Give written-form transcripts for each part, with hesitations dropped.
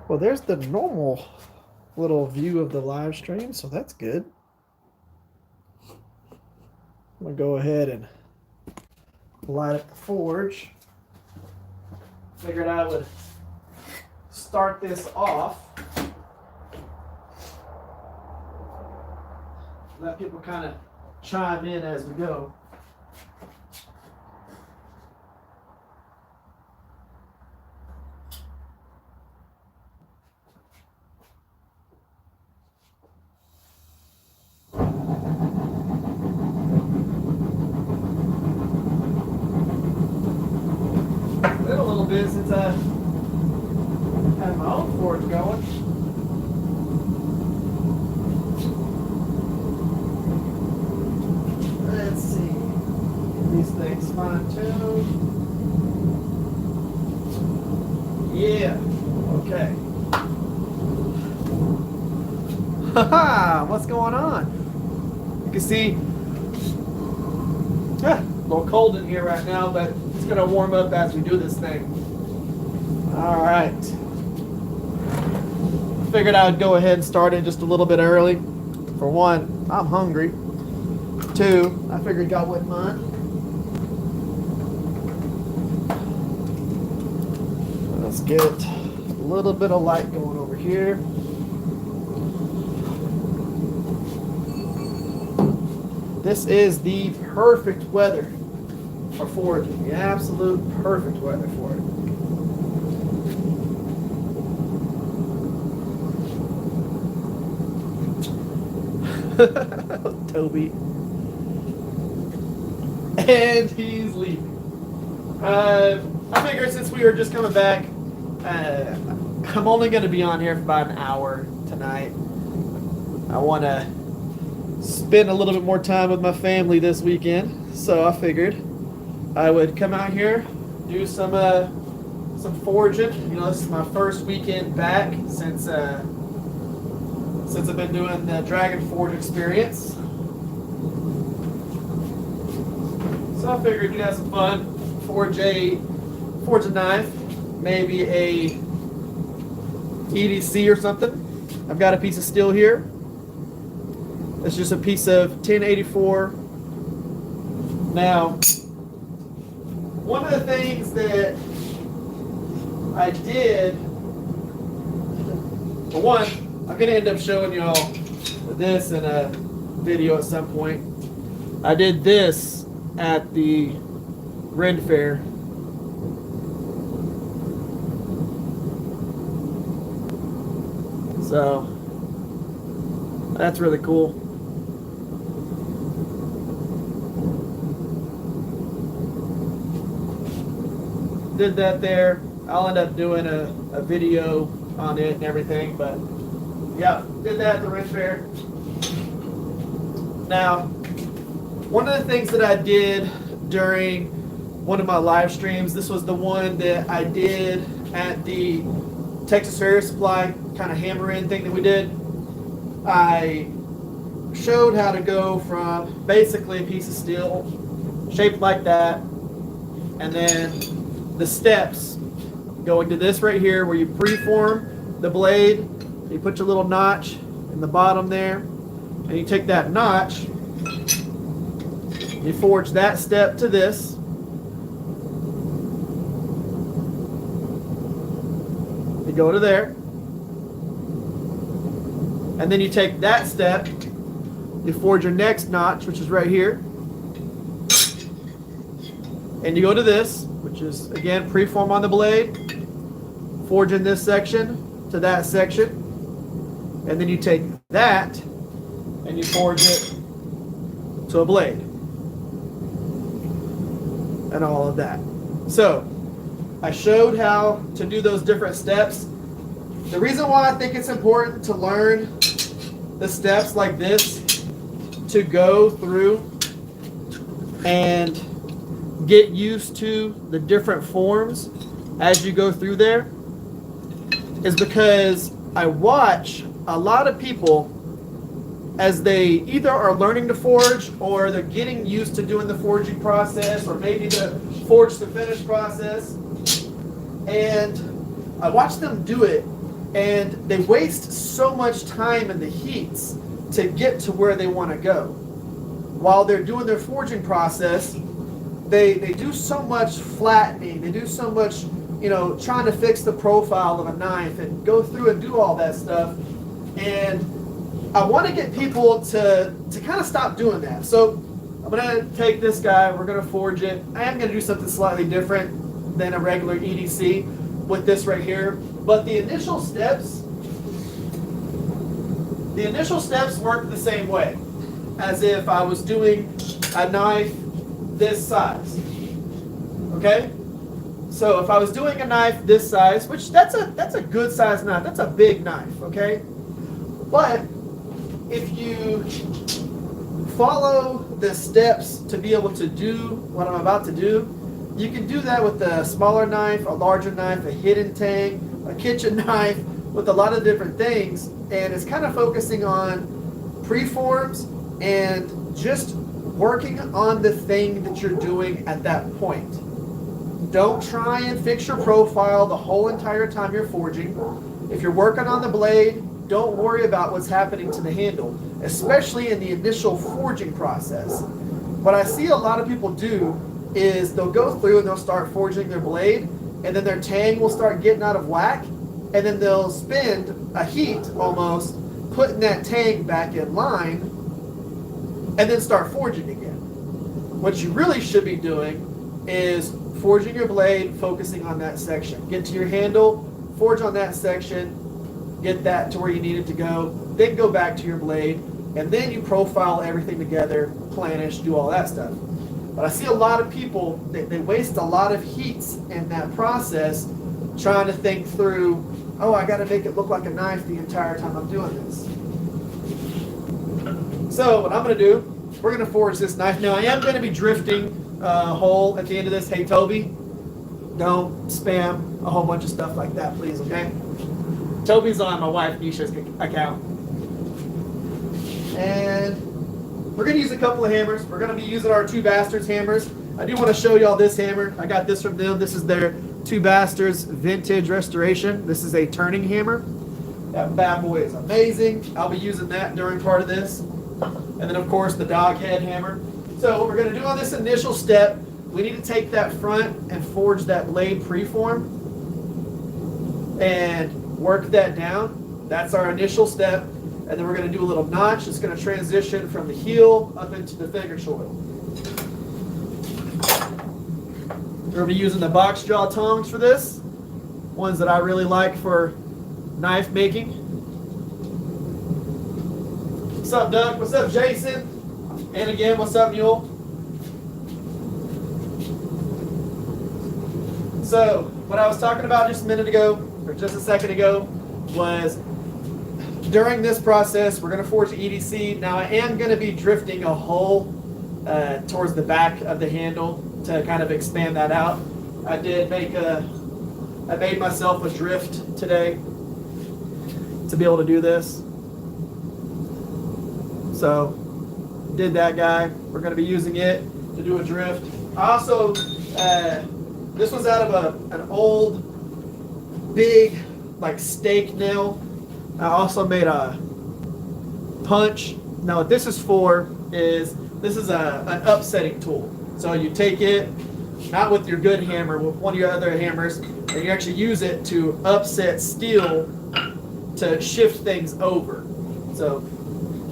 Well, there's the normal little view of the live stream, so that's good. I'm gonna go ahead and light up the forge. Figured I would start this off. Let people kind of chime in as we go. Been a little bit since I had my own forge going. Let's see. Get these things fine-tuned. Yeah. Okay. Haha, what's going on? You can see, a little cold in here right now, but it's gonna warm up as we do this thing. All right. Figured I would go ahead and start it just a little bit early. For one, I'm hungry. Two, I figured y'all wouldn't mind. Let's get a little bit of light going over here. This is the perfect weather for foraging. The absolute perfect weather for it. Toby. And he's leaving. I figured since we were just coming back, I'm only going to be on here for about an hour tonight. I want to spend a little bit more time with my family this weekend, so I figured I would come out here, do some foraging. You know, this is my first weekend back since I've been doing the Dragon Forge experience. So I figured you'd have some fun, forge a knife, maybe a EDC or something. I've got a piece of steel here. It's just a piece of 1084. Now, one of the things that I did, for one, I'm going to end up showing y'all this in a video at some point. I did this at the Ren Fair. So, that's really cool. Did that there. I'll end up doing a video on it and everything, but yeah, did that at the Ren Fair. Now, one of the things that I did during one of my live streams, this was the one that I did at the Texas Fair Supply kind of hammer-in thing that we did. I showed how to go from basically a piece of steel shaped like that, and then the steps going to this right here where you preform the blade. You put your little notch in the bottom there, and you take that notch, you forge that step to this. You go to there, and then you take that step, you forge your next notch, which is right here, and you go to this, which is again preform on the blade, forge in this section to that section, and then you take that and you forge it to a blade, and all of that. So I showed how to do those different steps. The reason why I think it's important to learn the steps like this, to go through and get used to the different forms as you go through there, is because I watch a lot of people as they either are learning to forge or they're getting used to doing the forging process, or maybe the forge to finish process, and I watch them do it and they waste so much time in the heats to get to where they want to go. While they're doing their forging process, they do so much flattening, they do so much, trying to fix the profile of a knife and go through and do all that stuff. And I want to get people to kind of stop doing that. So I'm going to take this guy, we're going to forge it. I am going to do something slightly different than a regular EDC with this right here. But the initial steps work the same way as if I was doing a knife this size. Okay? So if I was doing a knife this size, which that's a good size knife, that's a big knife, okay? But if you follow the steps to be able to do what I'm about to do, you can do that with a smaller knife, a larger knife, a hidden tang, a kitchen knife, with a lot of different things. And it's kind of focusing on preforms and just working on the thing that you're doing at that point. Don't try and fix your profile the whole entire time you're forging. If you're working on the blade, don't worry about what's happening to the handle, especially in the initial forging process. What I see a lot of people do is they'll go through and they'll start forging their blade, and then their tang will start getting out of whack, and then they'll spend a heat almost putting that tang back in line and then start forging again. What you really should be doing is forging your blade, focusing on that section. Get to your handle, forge on that section, get that to where you need it to go, then go back to your blade, and then you profile everything together, planish, do all that stuff. But I see a lot of people, they waste a lot of heats in that process trying to think through, oh, I got to make it look like a knife the entire time I'm doing this. So what I'm going to do, we're going to forge this knife. Now I am going to be drifting a hole at the end of this. Hey, Toby, don't spam a whole bunch of stuff like that, please, okay? Toby's on my wife Nisha's account. And we're going to use a couple of hammers. We're going to be using our Two Bastards hammers. I do want to show y'all this hammer. I got this from them. This is their Two Bastards Vintage Restoration. This is a turning hammer. That bad boy is amazing. I'll be using that during part of this. And then, of course, the dog head hammer. So what we're going to do on this initial step, we need to take that front and forge that blade preform and work that down. That's our initial step. And then we're going to do a little notch. It's going to transition from the heel up into the finger choil. We're going to be using the box jaw tongs for this. Ones that I really like for knife making. What's up, Doug? What's up, Jason? And again, what's up, Mule? So, what I was talking about just a minute ago, or just a second ago, was during this process, we're going to forge the EDC. Now, I am going to be drifting a hole towards the back of the handle to kind of expand that out. I made myself a drift today to be able to do this. So, did that guy. We're going to be using it to do a drift. I also, this was out of an old, big, like steak nail. I also made a punch. Now what this is for is, this is an upsetting tool. So you take it, not with your good hammer, with one of your other hammers, and you actually use it to upset steel to shift things over. So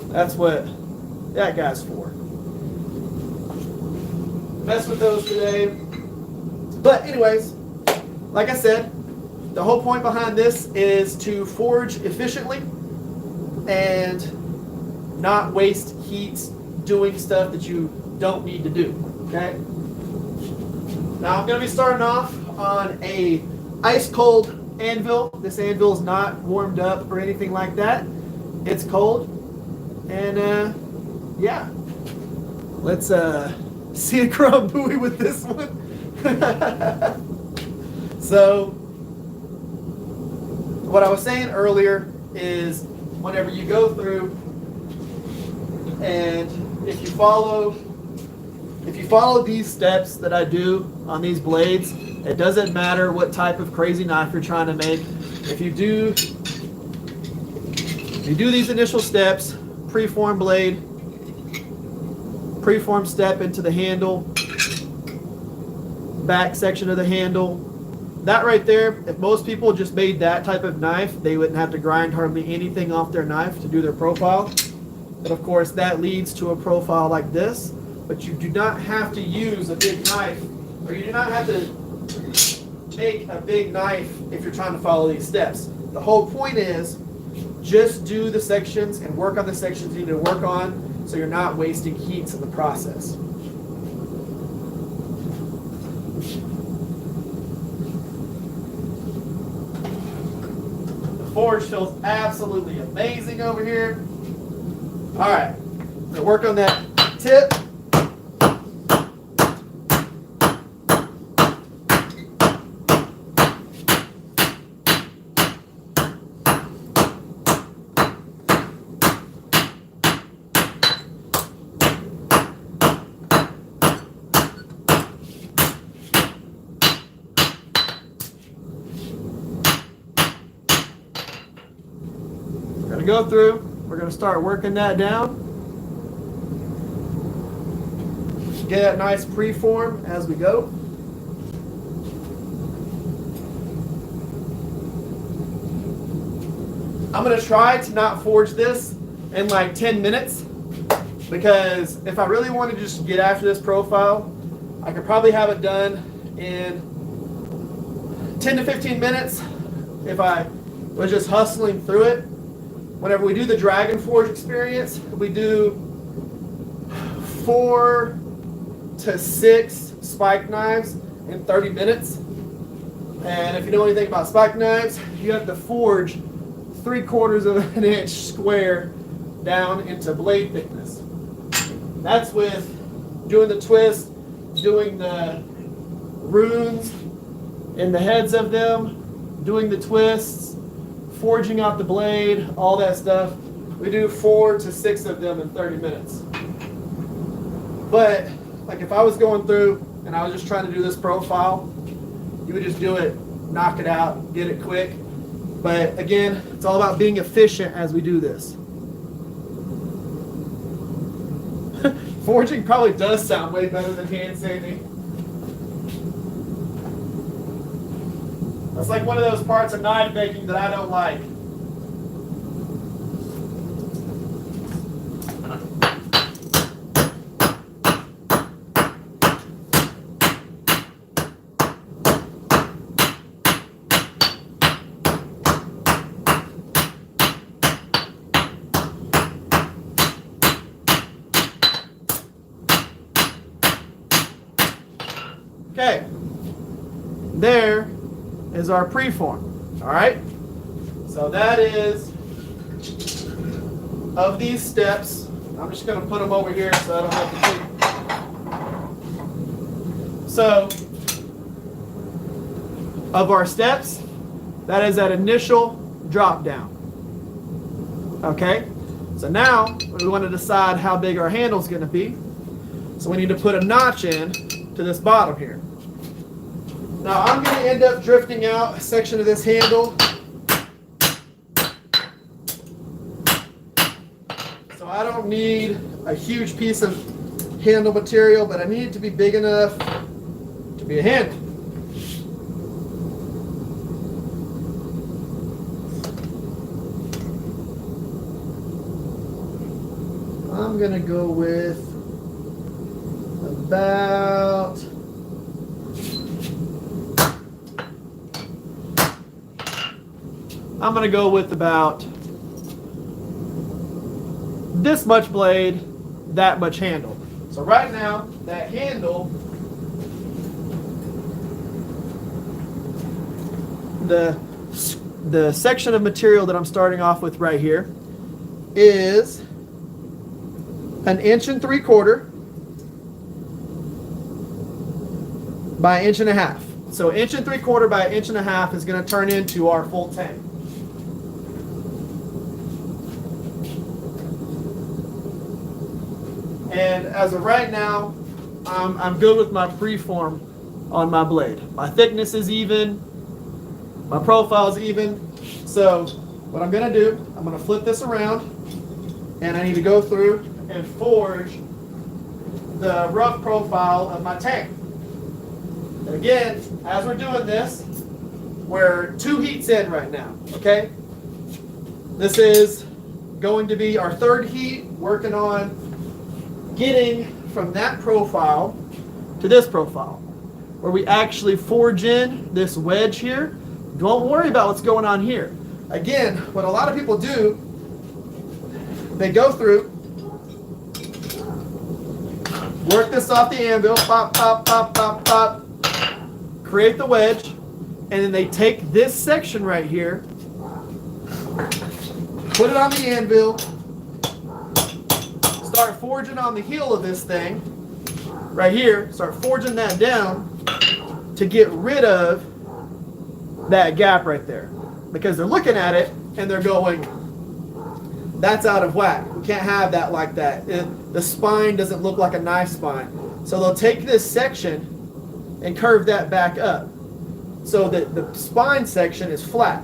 that's what that guy's for. Mess with those today. But anyways, like I said, the whole point behind this is to forge efficiently and not waste heats doing stuff that you don't need to do, okay? Now I'm going to be starting off on a ice cold anvil. This anvil is not warmed up or anything like that. It's cold. And yeah, let's see a chrome buoy with this one. So what I was saying earlier is whenever you go through and if you follow these steps that I do on these blades, it doesn't matter what type of crazy knife you're trying to make. If you do You do these initial steps, preform blade, preform step into the handle, back section of the handle. That right there, if most people just made that type of knife, they wouldn't have to grind hardly anything off their knife to do their profile. But of course, that leads to a profile like this. But you do not have to use a big knife, or you do not have to make a big knife if you're trying to follow these steps. The whole point is just do the sections and work on the sections you need to work on so you're not wasting heats in the process. The forge feels absolutely amazing over here. All right, I'm gonna work on that tip. Go through, we're going to start working that down. Get that nice preform as we go. I'm going to try to not forge this in like 10 minutes because if I really want to just get after this profile, I could probably have it done in 10 to 15 minutes if I was just hustling through it. Whenever we do the Dragon Forge experience, we do 4 to 6 spike knives in 30 minutes. And if you know anything about spike knives, you have to forge 3/4 of an inch square down into blade thickness. That's with doing the twist, doing the runes in the heads of them, doing the twists, forging out the blade, all that stuff. We do 4 to 6 of them in 30 minutes. But like if I was going through and I was just trying to do this profile, you would just do it, knock it out, get it quick. But again, it's all about being efficient as we do this. Forging probably does sound way better than hand sanding. It's like one of those parts of knife making that I don't like. Okay, there is our preform. All right, so that is of these steps. I'm just going to put them over here so I don't have to see. So of our steps, that is that initial drop down. Okay, so now we want to decide how big our handle is going to be. So we need to put a notch in to this bottom here. Now I'm going to end up drifting out a section of this handle. So I don't need a huge piece of handle material, but I need it to be big enough to be a handle. I'm going to go with about this much blade, that much handle. So right now, that handle, the section of material that I'm starting off with right here is 1 3/4 inches by 1.5 inches. So 1 3/4 inches by 1.5 inches is going to turn into our full tang. And as of right now, I'm good with my preform on my blade. My thickness is even, my profile is even. So what I'm going to do, I'm going to flip this around, and I need to go through and forge the rough profile of my tang. And again, as we're doing this, we're 2 heats in right now, okay? This is going to be our 3rd heat, working on getting from that profile to this profile, where we actually forge in this wedge here. Don't worry about what's going on here. Again, what a lot of people do, they go through, work this off the anvil, pop, pop, pop, pop, pop, create the wedge, and then they take this section right here, put it on the anvil, start forging on the heel of this thing, right here, start forging that down to get rid of that gap right there. Because they're looking at it and they're going, that's out of whack. We can't have that like that. The spine doesn't look like a knife spine. So they'll take this section and curve that back up so that the spine section is flat.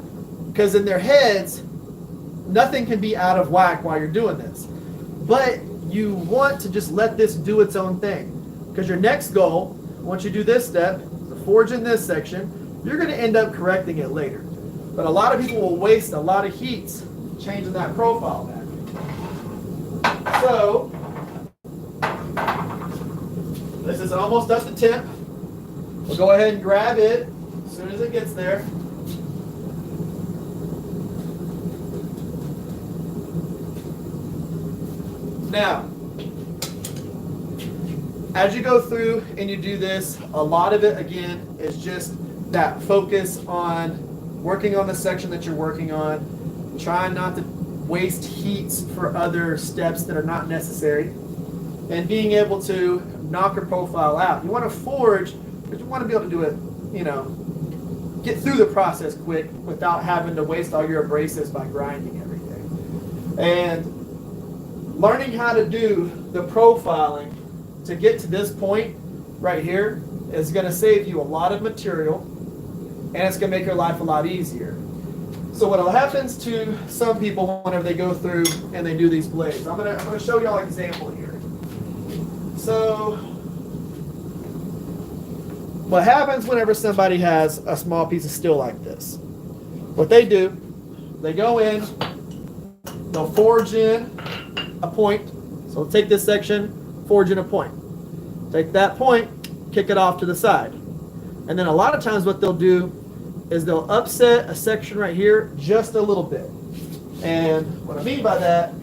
Because in their heads, nothing can be out of whack while you're doing this. But you want to just let this do its own thing. Because your next goal, once you do this step, to forge in this section, you're going to end up correcting it later. But a lot of people will waste a lot of heats changing that profile back. So, this is almost up to temp. We'll go ahead and grab it as soon as it gets there. Now, as you go through and you do this, a lot of it, again, is just that focus on working on the section that you're working on, trying not to waste heats for other steps that are not necessary, and being able to knock your profile out. You want to forge, but you want to be able to do it, you know, get through the process quick without having to waste all your abrasives by grinding everything. And learning how to do the profiling to get to this point right here is going to save you a lot of material, and it's going to make your life a lot easier. So what happens to some people whenever they go through and they do these blades, I'm going to show y'all an example here. So what happens whenever somebody has a small piece of steel like this? What they do, they go in, they'll forge in a point. So they'll take this section, forge in a point. Take that point, kick it off to the side. And then a lot of times what they'll do is they'll upset a section right here just a little bit. And what I mean by that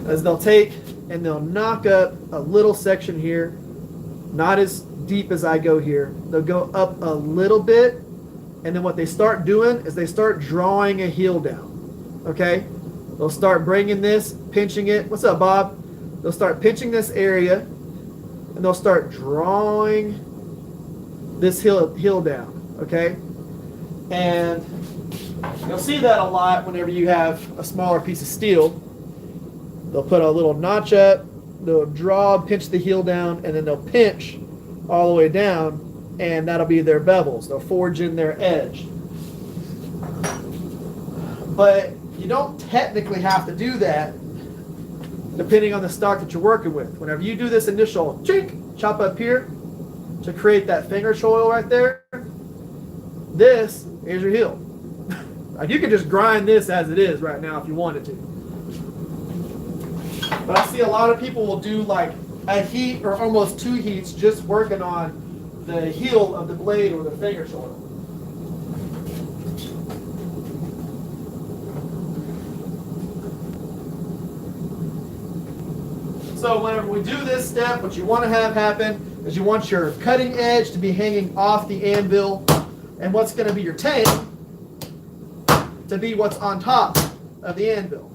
is they'll take and they'll knock up a little section here, not as deep as I go here. They'll go up a little bit, and then what they start doing is they start drawing a heel down, okay? They'll start bringing this, pinching it. What's up, Bob? They'll start pinching this area, and they'll start drawing this heel down, okay? And you'll see that a lot whenever you have a smaller piece of steel. They'll put a little notch up, they'll draw, pinch the heel down, and then they'll pinch all the way down, and that'll be their bevels. They'll forge in their edge. But you don't technically have to do that depending on the stock that you're working with. Whenever you do this initial chink, chop up here to create that finger choil right there, this is your heel. Like, you can just grind this as it is right now if you wanted to. But I see a lot of people will do like a heat or almost 2 heats just working on the heel of the blade or the finger choil. So whenever we do this step, what you want to have happen is you want your cutting edge to be hanging off the anvil, and what's going to be your tang to be what's on top of the anvil.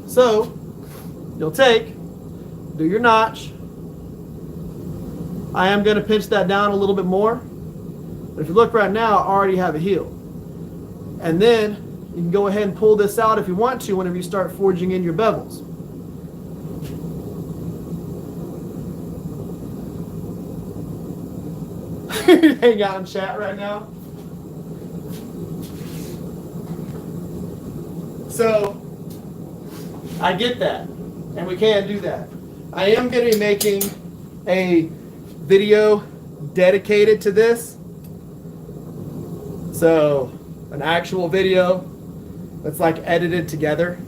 So, you'll take, do your notch. I am going to pinch that down a little bit more. But if you look right now, I already have a heel. And then you can go ahead and pull this out if you want to whenever you start forging in your bevels. Hang out in chat right now. So I get that, and we can do that. I am going to be making a video dedicated to this. So an actual video that's like edited together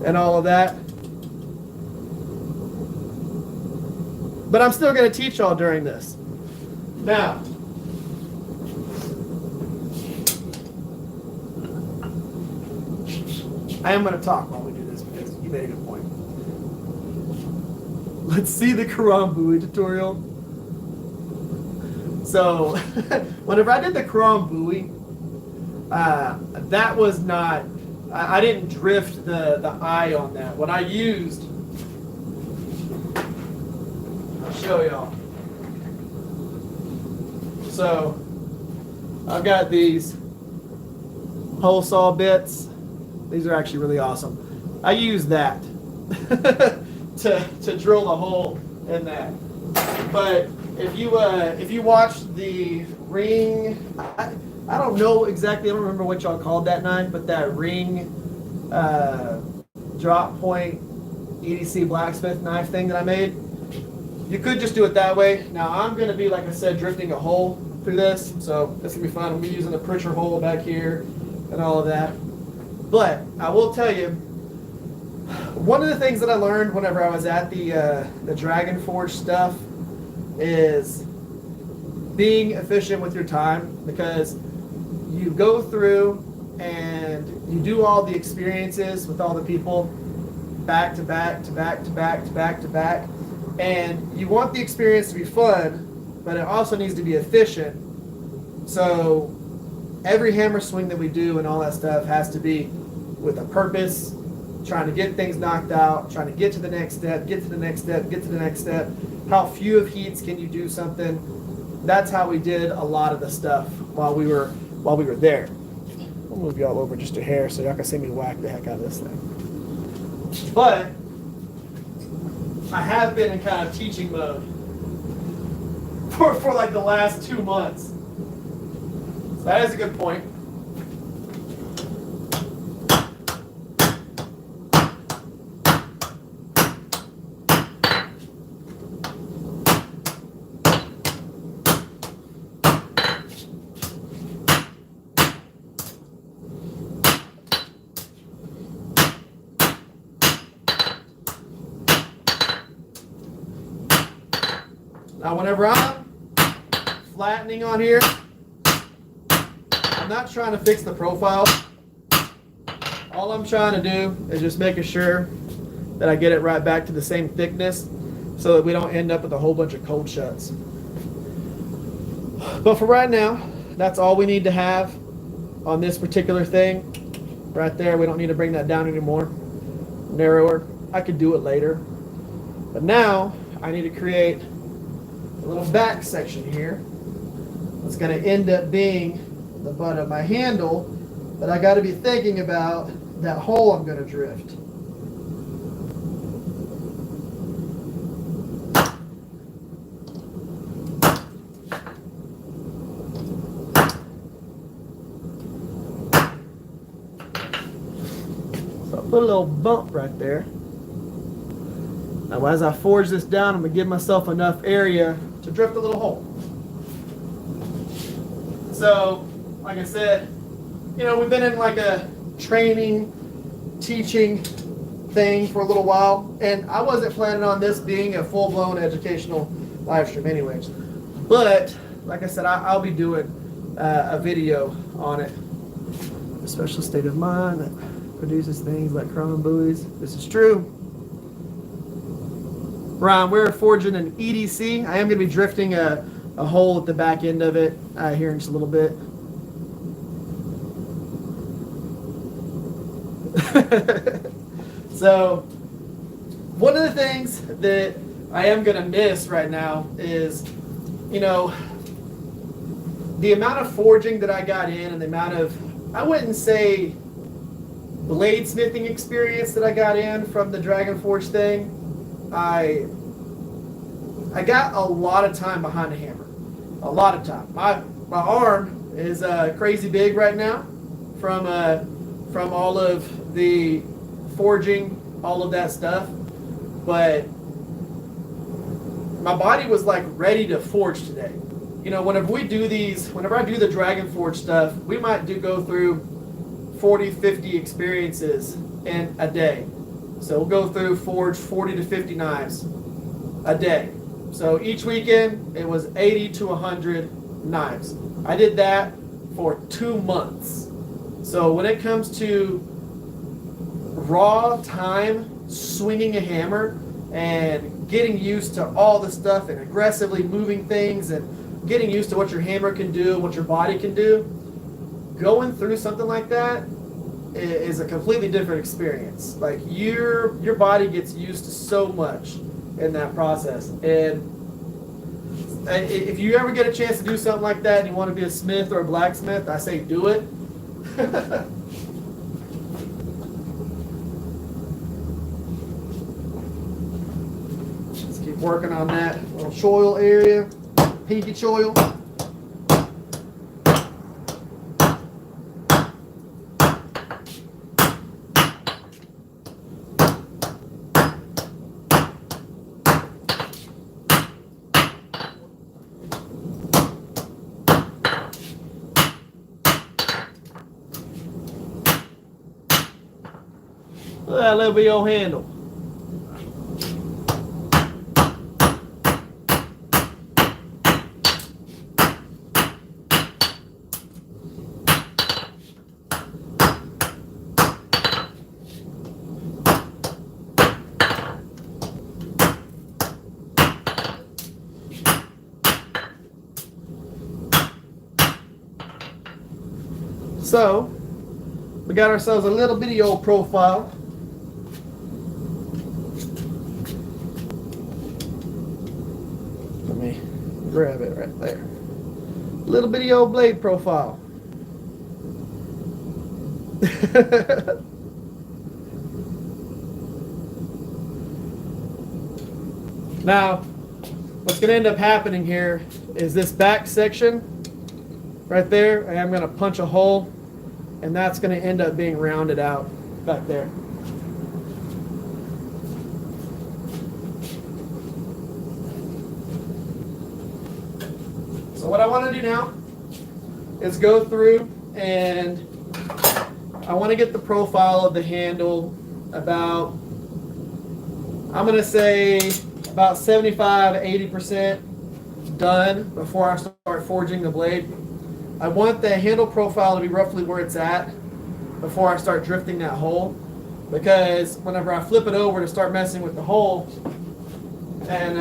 and all of that. But I'm still going to teach y'all during this. Now, I am going to talk while we do this because you made a good point. Let's see the Quran buoy tutorial. So, whenever I did the Quran buoy, that was not, I didn't drift the eye on that. What I used, I'll show y'all. So, I've got these hole saw bits. These are actually really awesome. I use that to drill a hole in that. But if you watch the ring, I don't know exactly, I don't remember what y'all called that knife, but that ring drop point EDC blacksmith knife thing that I made, you could just do it that way. Now I'm going to be, like I said, drifting a hole through this, so this will be fun. I'll be using the Pritchard hole back here and all of that. But I will tell you, one of the things that I learned whenever I was at the Dragon Forge stuff is being efficient with your time, because you go through and you do all the experiences with all the people back to back to back to back to back to back, and you want the experience to be fun, but it also needs to be efficient. So every hammer swing that we do and all that stuff has to be with a purpose, trying to get things knocked out, trying to get to the next step, get to the next step, get to the next step. How few of heats can you do something? That's how we did a lot of the stuff while we were there. I'll move y'all over just a hair so y'all can see me whack the heck out of this thing. But I have been in kind of teaching mode for like the last 2 months. So that is a good point. Now, whenever I'm flattening on here, I'm not trying to fix the profile. All I'm trying to do is just making sure that I get it right back to the same thickness so that we don't end up with a whole bunch of cold shuts. But for right now, that's all we need to have on this particular thing. Right there, we don't need to bring that down anymore. Narrower. I could do it later. But now, I need to create a little back section here. It's going to end up being the butt of my handle, but I got to be thinking about that hole I'm going to drift. So I put a little bump right there. Now as I forge this down, I'm going to give myself enough area to drift a little hole. So, like I said, you know, we've been in like a training, teaching thing for a little while, and I wasn't planning on this being a full-blown educational live stream anyways. But, like I said, I'll be doing a video on it. A special state of mind that produces things like chrome buoys. This is true. Ryan, we're forging an EDC. I am going to be drifting a hole at the back end of it here in just a little bit. So one of the things that I am going to miss right now is, you know, the amount of forging that I got in and the amount of, I wouldn't say bladesmithing experience that I got in from the Dragon Forge thing. I got a lot of time behind a hammer. A lot of time. My arm is crazy big right now from all of the forging, all of that stuff. But my body was like ready to forge today. You know, whenever I do the Dragon Forge stuff, we might go through 40, 50 experiences in a day. So we'll go through forge 40 to 50 knives a day. So each weekend it was 80 to 100 knives. I did that for 2 months. So when it comes to raw time swinging a hammer and getting used to all the stuff and aggressively moving things and getting used to what your hammer can do and what your body can do, going through something like that is a completely different experience. Like your body gets used to so much in that process. And if you ever get a chance to do something like that and you want to be a smith or a blacksmith, I say do it. Let's keep working on that little choil area, pinky choil. Look at that little bit old handle. So, we got ourselves a little bitty old profile. Let me grab it right there. Little bitty old blade profile. Now, what's going to end up happening here is this back section right there, I am going to punch a hole, and that's going to end up being rounded out back there. So what I want to do now is go through and I want to get the profile of the handle about, I'm going to say about 75 to 80% done before I start forging the blade. I want the handle profile to be roughly where it's at before I start drifting that hole, because whenever I flip it over to start messing with the hole, and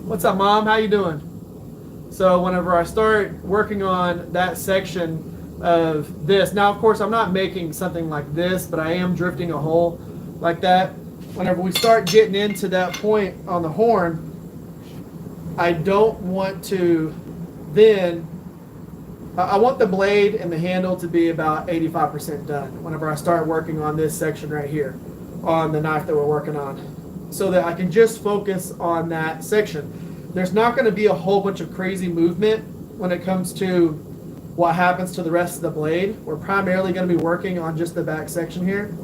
what's up, Mom? How you doing? So whenever I start working on that section of this, now of course I'm not making something like this, but I am drifting a hole like that. Whenever we start getting into that point on the horn, I don't want to then, I want the blade and the handle to be about 85% done whenever I start working on this section right here on the knife that we're working on, so that I can just focus on that section. There's not going to be a whole bunch of crazy movement when it comes to what happens to the rest of the blade. We're primarily going to be working on just the back section here.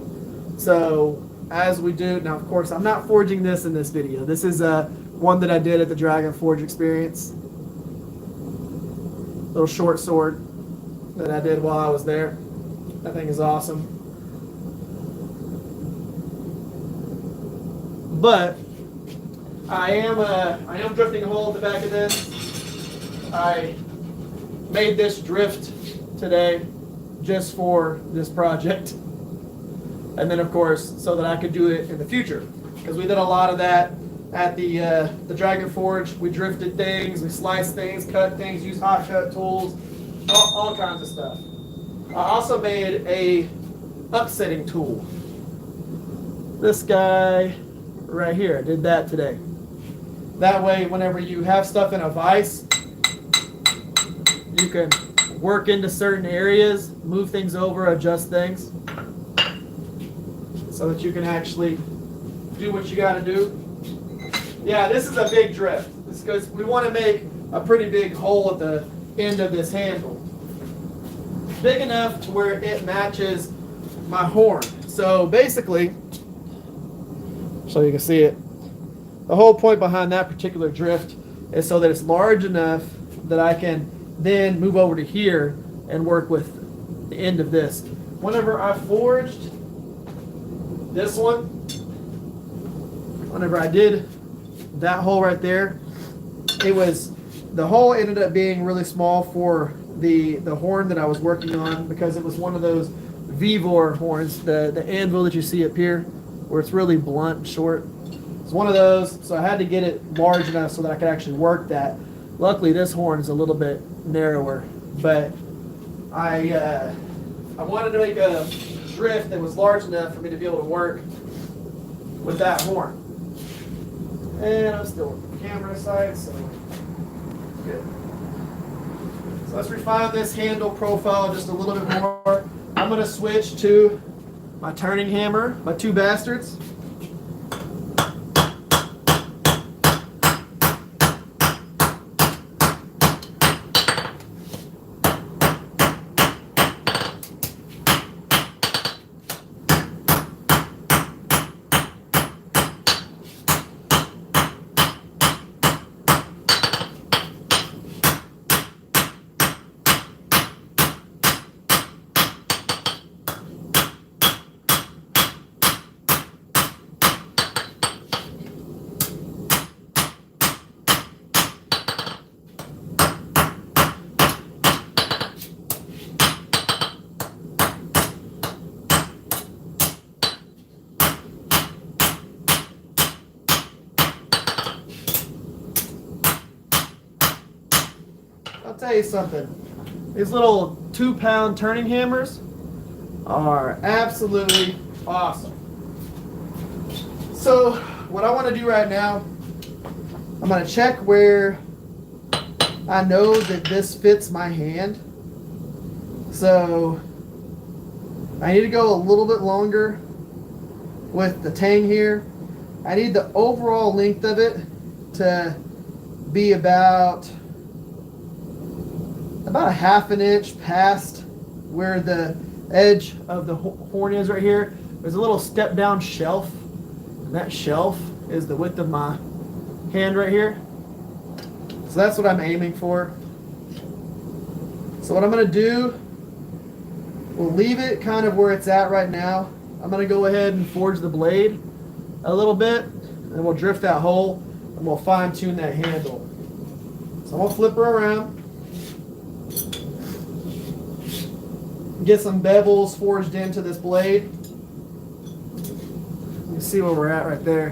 So as we do, now of course I'm not forging this in this video. This is one that I did at the Dragon Forge experience. Little short sword that I did while I was there. That thing is awesome. But I am drifting a hole at the back of this. I made this drift today just for this project. And then of course, so that I could do it in the future. Because we did a lot of that at the Dragon Forge. We drifted things, we sliced things, cut things, used hot cut tools, all kinds of stuff. I also made a upsetting tool. This guy right here, I did that today. That way, whenever you have stuff in a vise, you can work into certain areas, move things over, adjust things, so that you can actually do what you got to do. Yeah, this is a big drift. This goes, we want to make a pretty big hole at the end of this handle. Big enough to where it matches my horn. So basically, so you can see it, the whole point behind that particular drift is so that it's large enough that I can then move over to here and work with the end of this. Whenever I forged this one, whenever I did that hole right there, the hole ended up being really small for the horn that I was working on, because it was one of those Vevor horns, the anvil that you see up here, where it's really blunt and short. It's one of those, so I had to get it large enough so that I could actually work that. Luckily, this horn is a little bit narrower, but I wanted to make a drift that was large enough for me to be able to work with that horn. And I'm still on the camera side, so good. So let's refine this handle profile just a little bit more. I'm going to switch to my turning hammer, my two bastards. I'll tell you something. These little 2-pound turning hammers are absolutely awesome. So what I want to do right now, I'm going to check where I know that this fits my hand. So I need to go a little bit longer with the tang here. I need the overall length of it to be about a half an inch past where the edge of the horn is right here. There's a little step down shelf, and that shelf is the width of my hand right here. So that's what I'm aiming for. So what I'm going to do, we'll leave it kind of where it's at right now. I'm going to go ahead and forge the blade a little bit, and we'll drift that hole, and we'll fine tune that handle. So I'm going to flip her around. Get some bevels forged into this blade. You can see where we're at right there.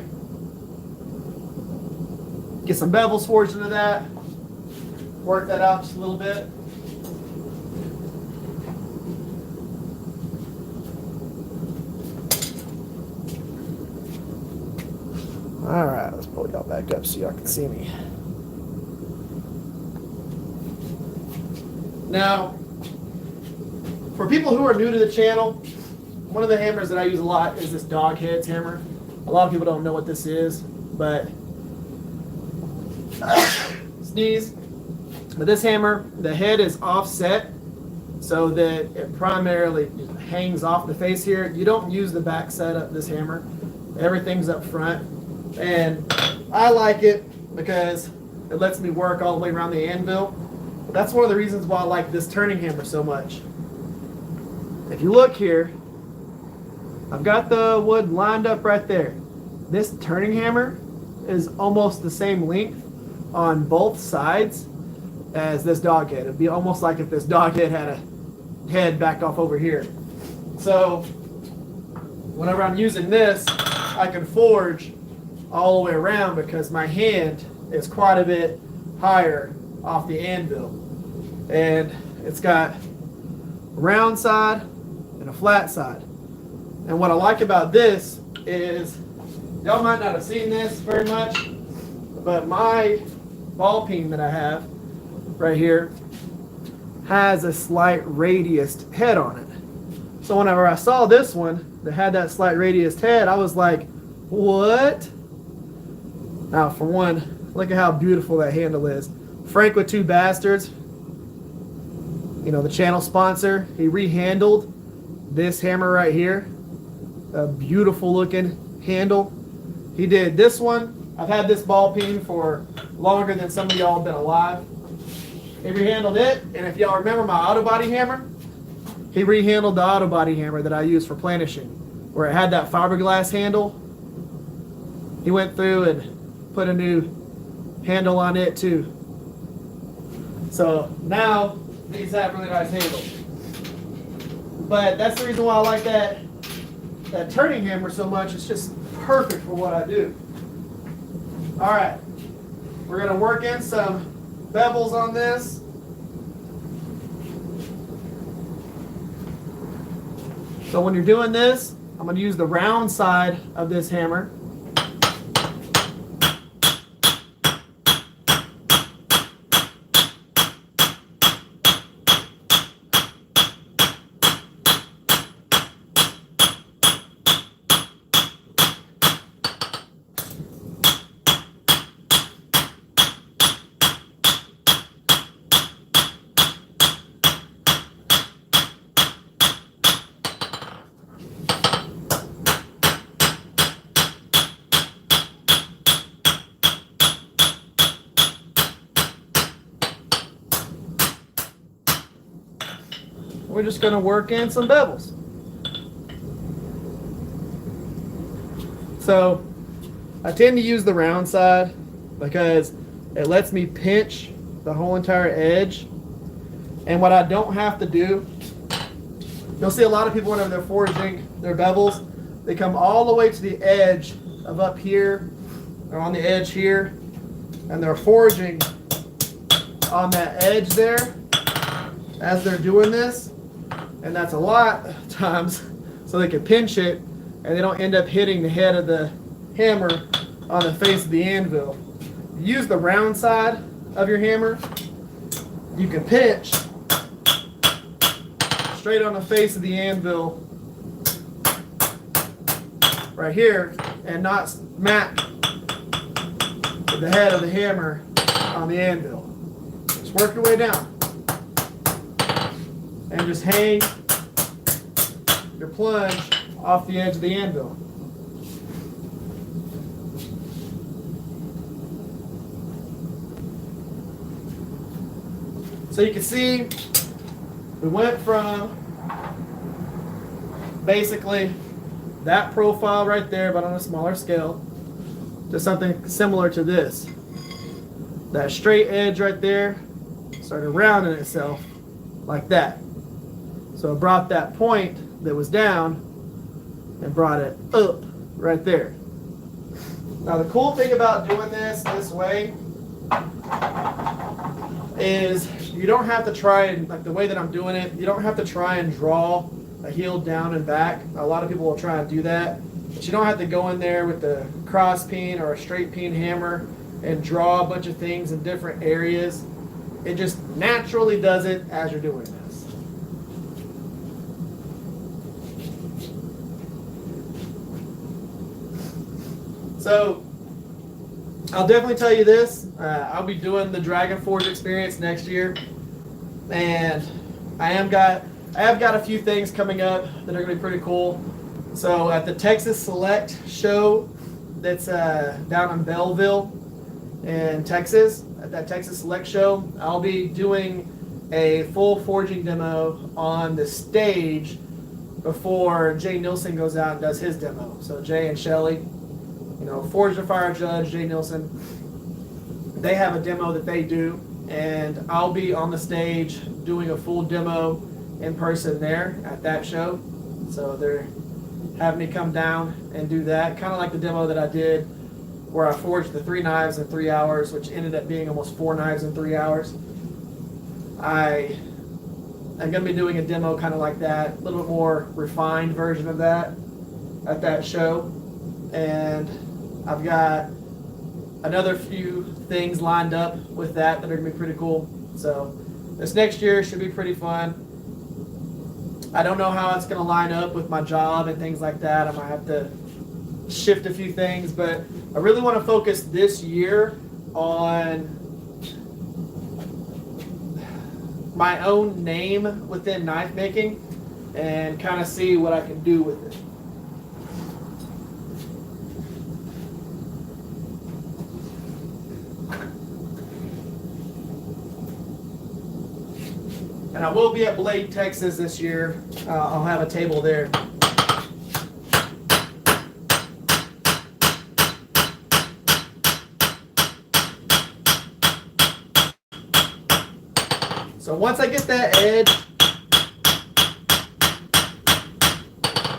Get some bevels forged into that. Work that out just a little bit. All right, let's pull y'all back up so y'all can see me. Now, for people who are new to the channel, one of the hammers that I use a lot is this dog heads hammer. A lot of people don't know what this is, but sneeze. But this hammer, the head is offset so that it primarily hangs off the face here. You don't use the back side of this hammer. Everything's up front. And I like it because it lets me work all the way around the anvil. That's one of the reasons why I like this turning hammer so much. If you look here, I've got the wood lined up right there. This turning hammer is almost the same length on both sides as this dog head. It'd be almost like if this dog head had a head back off over here. So whenever I'm using this, I can forge all the way around because my hand is quite a bit higher off the anvil. And it's got a round side and a flat side. And what I like about this is, y'all might not have seen this very much, but my ball peen that I have right here has a slight radiused head on it. So whenever I saw this one that had that slight radiused head, I was like, what? Now, for one, look at how beautiful that handle is. Frank with Two Bastards, you know, the channel sponsor, he rehandled this hammer right here. A beautiful looking handle. He did this one. I've had this ball peen for longer than some of y'all have been alive. He rehandled it, and if y'all remember my auto body hammer, he rehandled the auto body hammer that I use for planishing, where it had that fiberglass handle. He went through and put a new handle on it too. So now these have really nice handles. But that's the reason why I like that turning hammer so much. It's just perfect for what I do. All right, we're gonna work in some bevels on this. So when you're doing this, I'm going to use the round side of this hammer. We're just going to work in some bevels. So I tend to use the round side because it lets me pinch the whole entire edge. And what I don't have to do, you'll see a lot of people whenever they're forging their bevels, they come all the way to the edge of up here or on the edge here, and they're forging on that edge there as they're doing this. And that's a lot of times so they can pinch it and they don't end up hitting the head of the hammer on the face of the anvil. Use the round side of your hammer. You can pinch straight on the face of the anvil right here and not smack the head of the hammer on the anvil. Just work your way down. And just hang your plunge off the edge of the anvil. So you can see we went from basically that profile right there, but on a smaller scale, to something similar to this. That straight edge right there started rounding itself like that. So it brought that point that was down and brought it up right there. Now the cool thing about doing this way is you don't have to try and, like the way that I'm doing it, you don't have to try and draw a heel down and back. A lot of people will try and do that, but you don't have to go in there with the cross peen or a straight peen hammer and draw a bunch of things in different areas. It just naturally does it as you're doing this. So I'll definitely tell you this, I'll be doing the Dragon Forge experience next year, and I have got a few things coming up that are going to be pretty cool. So at the Texas Select show that's down in Belleville in Texas, at that Texas Select show, I'll be doing a full forging demo on the stage before Jay Nilsson goes out and does his demo. So Jay and Shelly, you know, Forge the Fire Judge, Jay Nilsson, they have a demo that they do, and I'll be on the stage doing a full demo in person there at that show. So they're having me come down and do that, kind of like the demo that I did where I forged the 3 knives in 3 hours, which ended up being almost 4 knives in 3 hours. I'm going to be doing a demo kind of like that, a little bit more refined version of that. at that show, and I've got another few things lined up with that are going to be pretty cool. So this next year should be pretty fun. I don't know how it's going to line up with my job and things like that. I might have to shift a few things, but I really want to focus this year on my own name within knife making and kind of see what I can do with it. And I will be at Blade, Texas this year. I'll have a table there. So once I get that edge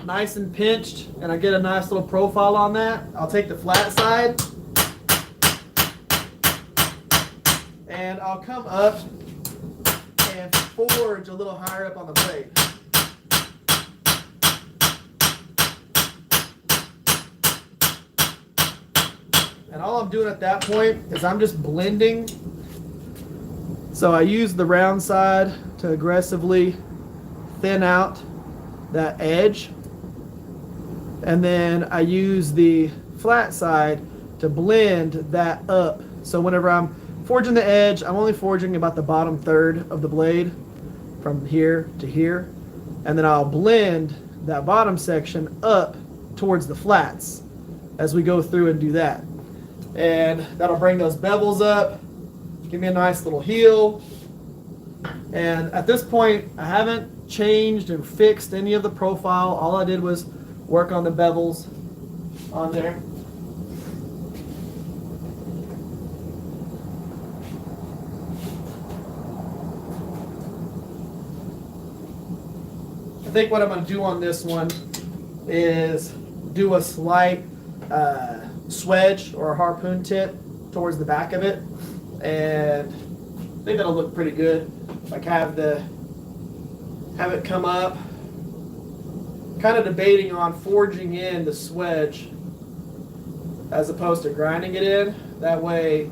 nice and pinched and I get a nice little profile on that, I'll take the flat side and I'll come up and forge a little higher up on the blade. And all I'm doing at that point is I'm just blending. So I use the round side to aggressively thin out that edge. And then I use the flat side to blend that up. So whenever I'm forging the edge, I'm only forging about the bottom third of the blade from here to here. And then I'll blend that bottom section up towards the flats as we go through and do that. And that'll bring those bevels up, give me a nice little heel. And at this point, I haven't changed or fixed any of the profile. All I did was work on the bevels on there. I think what I'm going to do on this one is do a slight swedge or a harpoon tip towards the back of it, and I think that'll look pretty good. Like have it come up. Kind of debating on forging in the swedge as opposed to grinding it in. That way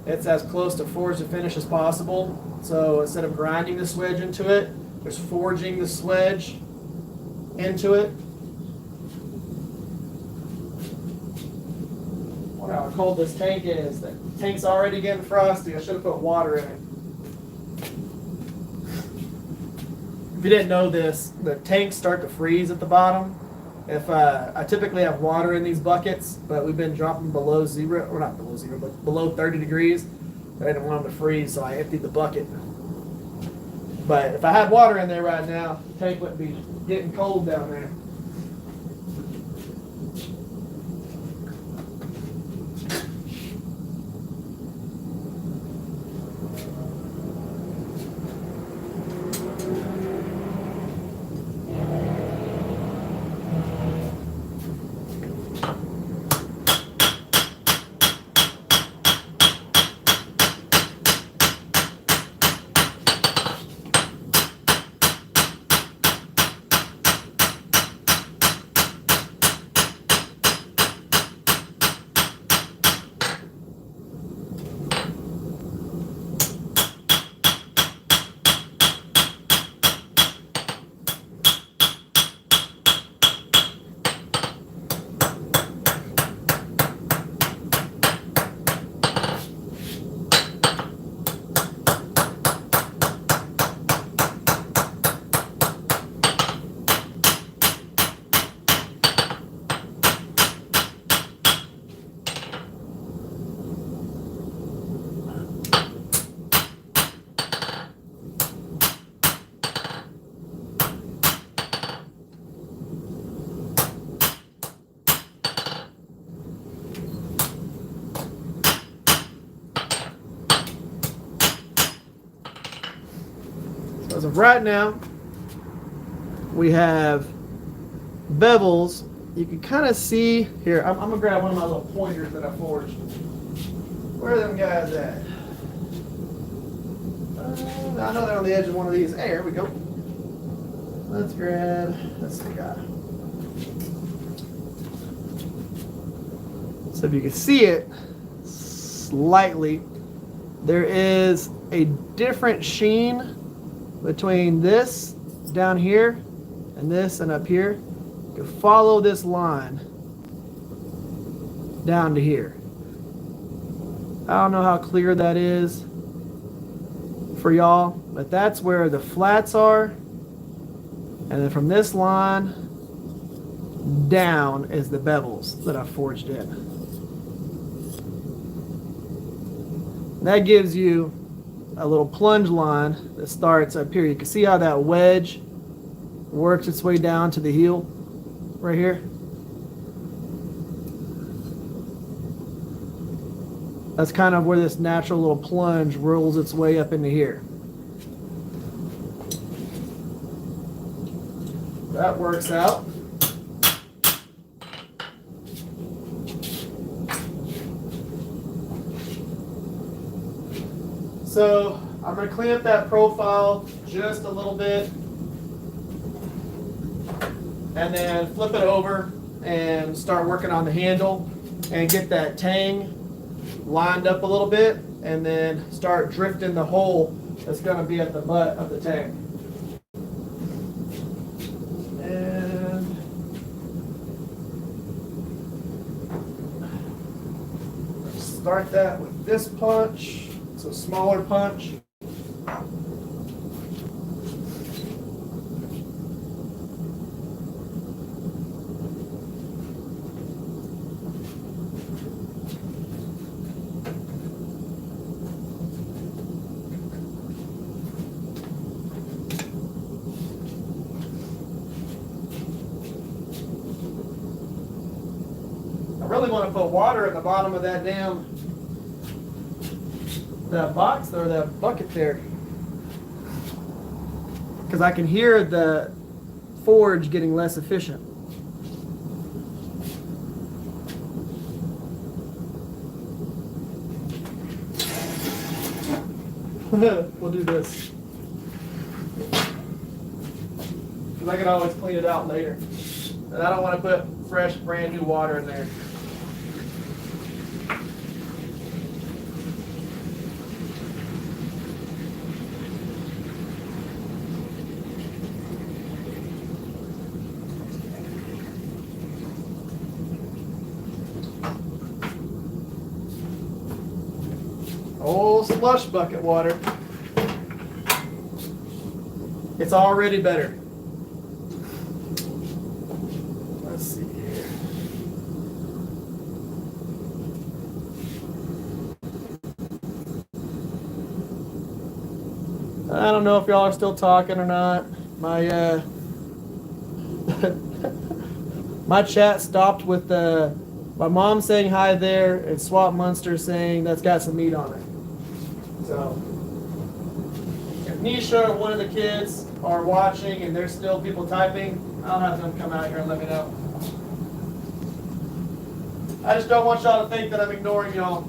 it's as close to forge to finish as possible. So instead of grinding the swedge into it, there's forging the swedge into it. I wonder how cold this tank is. The tank's already getting frosty. I should have put water in it. If you didn't know this, the tanks start to freeze at the bottom. If I typically have water in these buckets, but we've been dropping below zero, or not below zero, but below 30 degrees. I didn't want them to freeze, so I emptied the bucket. But if I had water in there right now, the tank wouldn't be getting cold down there. As of right now, we have bevels. You can kind of see here. I'm going to grab one of my little pointers that I forged. Where are them guys at? I know they're on the edge of one of these. Hey, here we go. Let's grab this guy. So if you can see it slightly, there is a different sheen between this down here and this and up here. You can follow this line down to here. I don't know how clear that is for y'all, but that's where the flats are. And then from this line down is the bevels that I forged in. That gives you a little plunge line that starts up here. You can see how that wedge works its way down to the heel right here. That's kind of where this natural little plunge rolls its way up into here. That works out. So I'm going to clean up that profile just a little bit and then flip it over and start working on the handle and get that tang lined up a little bit and then start drifting the hole that's going to be at the butt of the tang. And start that with this punch. It's a smaller punch. I really want to put water in the bottom of that box or that bucket there, because I can hear the forge getting less efficient. We'll do this because I can always clean it out later, and I don't want to put fresh brand new water in there. Old slush bucket water. It's already better. Let's see here. I don't know if y'all are still talking or not. My my chat stopped with my mom saying hi there and Swap Munster saying that's got some meat on it. So if Nisha or one of the kids are watching and there's still people typing, I'll have them come out here and let me know. I just don't want y'all to think that I'm ignoring y'all.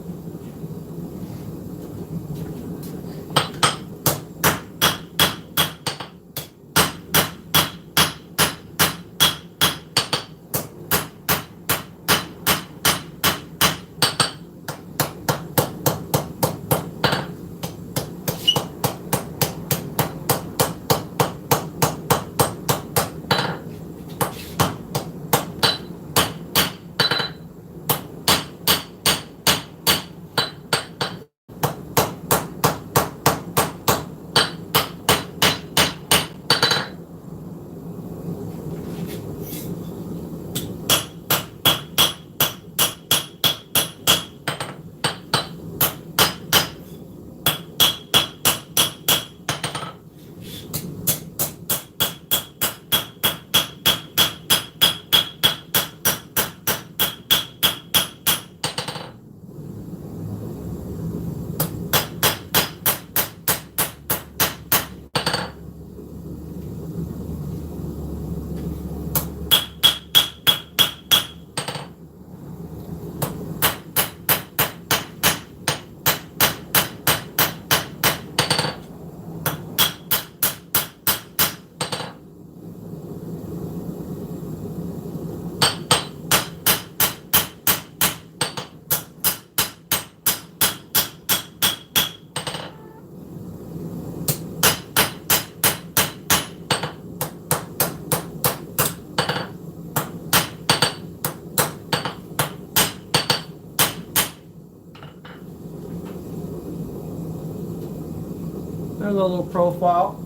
There's a little profile.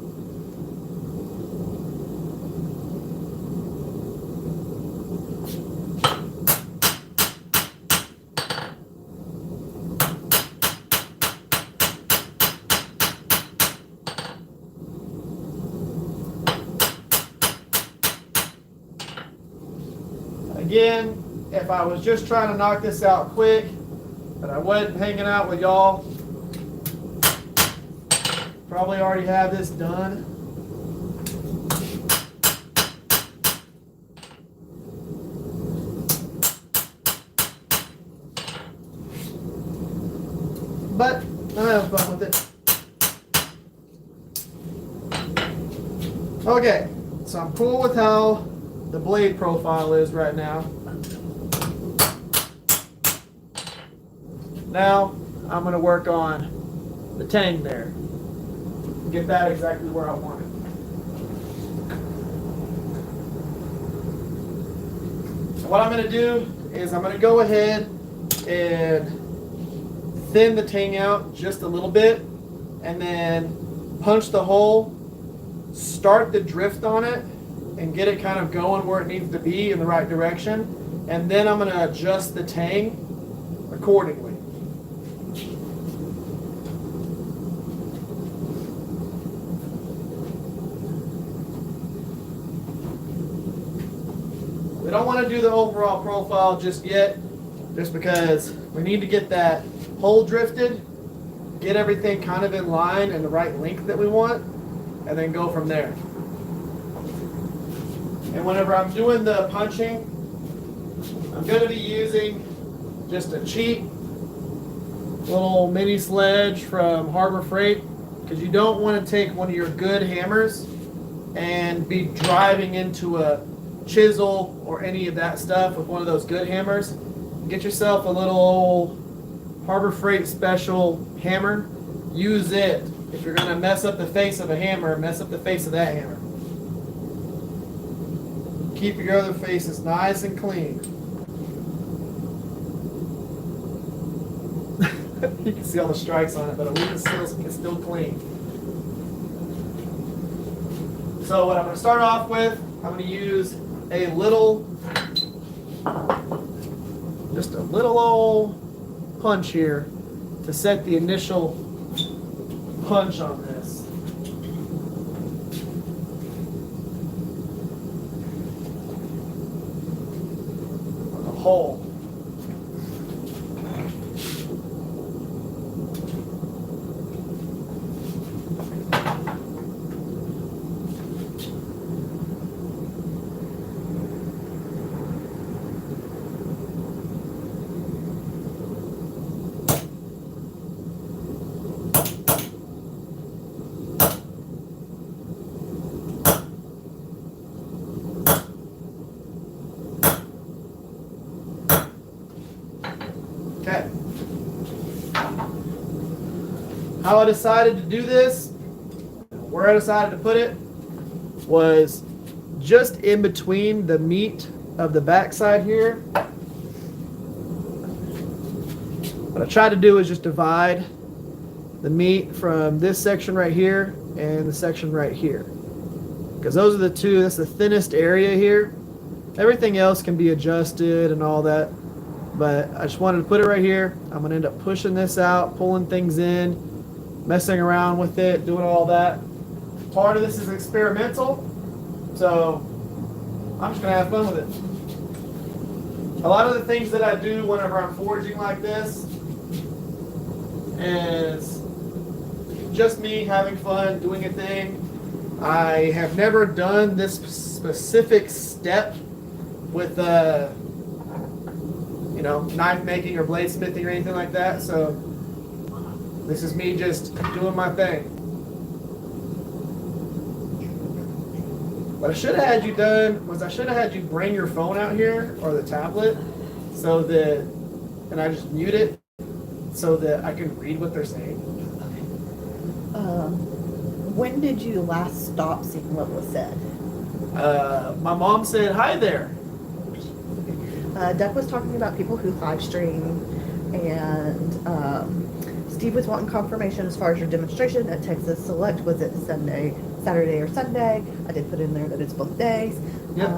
Again, if I was just trying to knock this out quick, but I wasn't hanging out with y'all, probably already have this done. But I'm having fun with it. Okay, so I'm cool with how the blade profile is right now. Now I'm going to work on the tang there. Get that exactly where I want it. So what I'm going to do is I'm going to go ahead and thin the tang out just a little bit and then punch the hole, start the drift on it, and get it kind of going where it needs to be in the right direction. And then I'm going to adjust the tang accordingly. We don't want to do the overall profile just yet, just because we need to get that hole drifted, get everything kind of in line and the right length that we want, and then go from there. And whenever I'm doing the punching, I'm going to be using just a cheap little mini sledge from Harbor Freight, because you don't want to take one of your good hammers and be driving into a chisel or any of that stuff with one of those good hammers. Get yourself a little old Harbor Freight special hammer. Use it. If you're going to mess up the face of a hammer, mess up the face of that hammer. Keep your other faces nice and clean. You can see all the strikes on it, but at least it's still clean. So what I'm going to start off with, I'm going to use a little, just a little old punch here to set the initial punch on this. On the hole. Okay. How I decided to do this, where I decided to put it, was just in between the meat of the backside here. What I tried to do is just divide the meat from this section right here and the section right here. Because those are the two, that's the thinnest area here. Everything else can be adjusted and all that. But I just wanted to put it right here. I'm going to end up pushing this out, pulling things in, messing around with it, doing all that. Part of this is experimental, so I'm just going to have fun with it. A lot of the things that I do whenever I'm forging like this is just me having fun, doing a thing. I have never done this specific step with knife making or blade smithing or anything like that. So this is me just doing my thing. What I should have had you done was I should have had you bring your phone out here or the tablet so that, and I just mute it so that I can read what they're saying. When did you last stop seeing what was said? My mom said, "Hi there." Doug was talking about people who live stream, and Steve was wanting confirmation as far as your demonstration at Texas Select. Was it Saturday or Sunday? I did put in there that it's both days. Yep.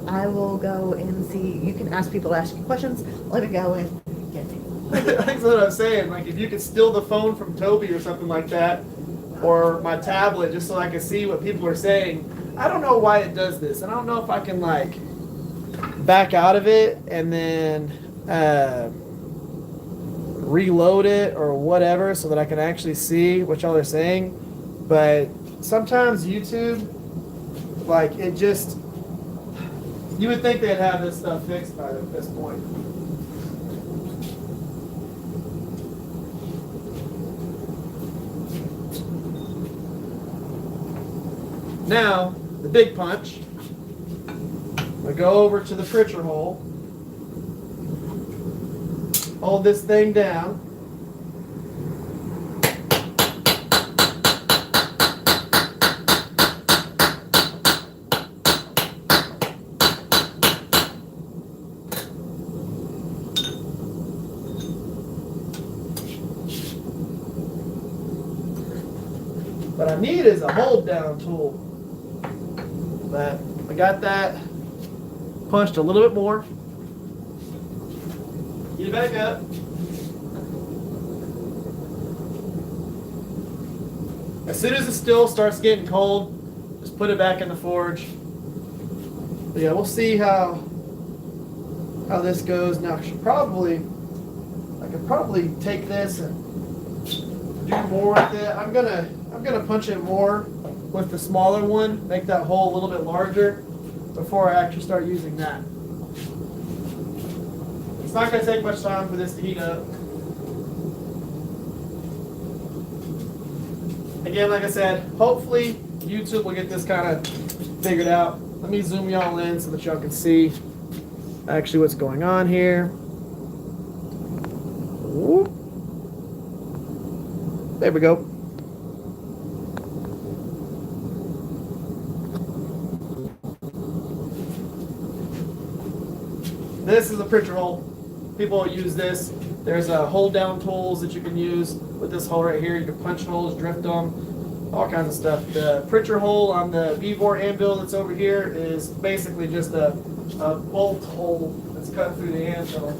I will go and see. You can ask people to ask you questions. Let me go and get it. That's what I'm saying. Like, if you could steal the phone from Toby or something like that, or my tablet, just so I can see what people are saying. I don't know why it does this. And I don't know if I can, like, back out of it and then reload it or whatever so that I can actually see what y'all are saying. But sometimes YouTube, like, it just, you would think they'd have this stuff fixed by this point. Now, the big punch. I go over to the pritcher hole. Hold this thing down. What I need is a hold down tool. But I got that punched a little bit more. Get it back up. As soon as the steel starts getting cold, just put it back in the forge. But yeah, we'll see how this goes. Now I could probably take this and do more with it. I'm gonna punch it more with the smaller one, make that hole a little bit larger before I actually start using that. It's not going to take much time for this to heat up. Again, like I said, hopefully YouTube will get this kind of figured out. Let me zoom y'all in so that y'all can see actually what's going on here. Ooh. There we go. This is a pritcher hole. People use this. There's hold down tools that you can use with this hole right here. You can punch holes, drift them, all kinds of stuff. The pritcher hole on the V-Vor anvil that's over here is basically just a bolt hole that's cut through the anvil.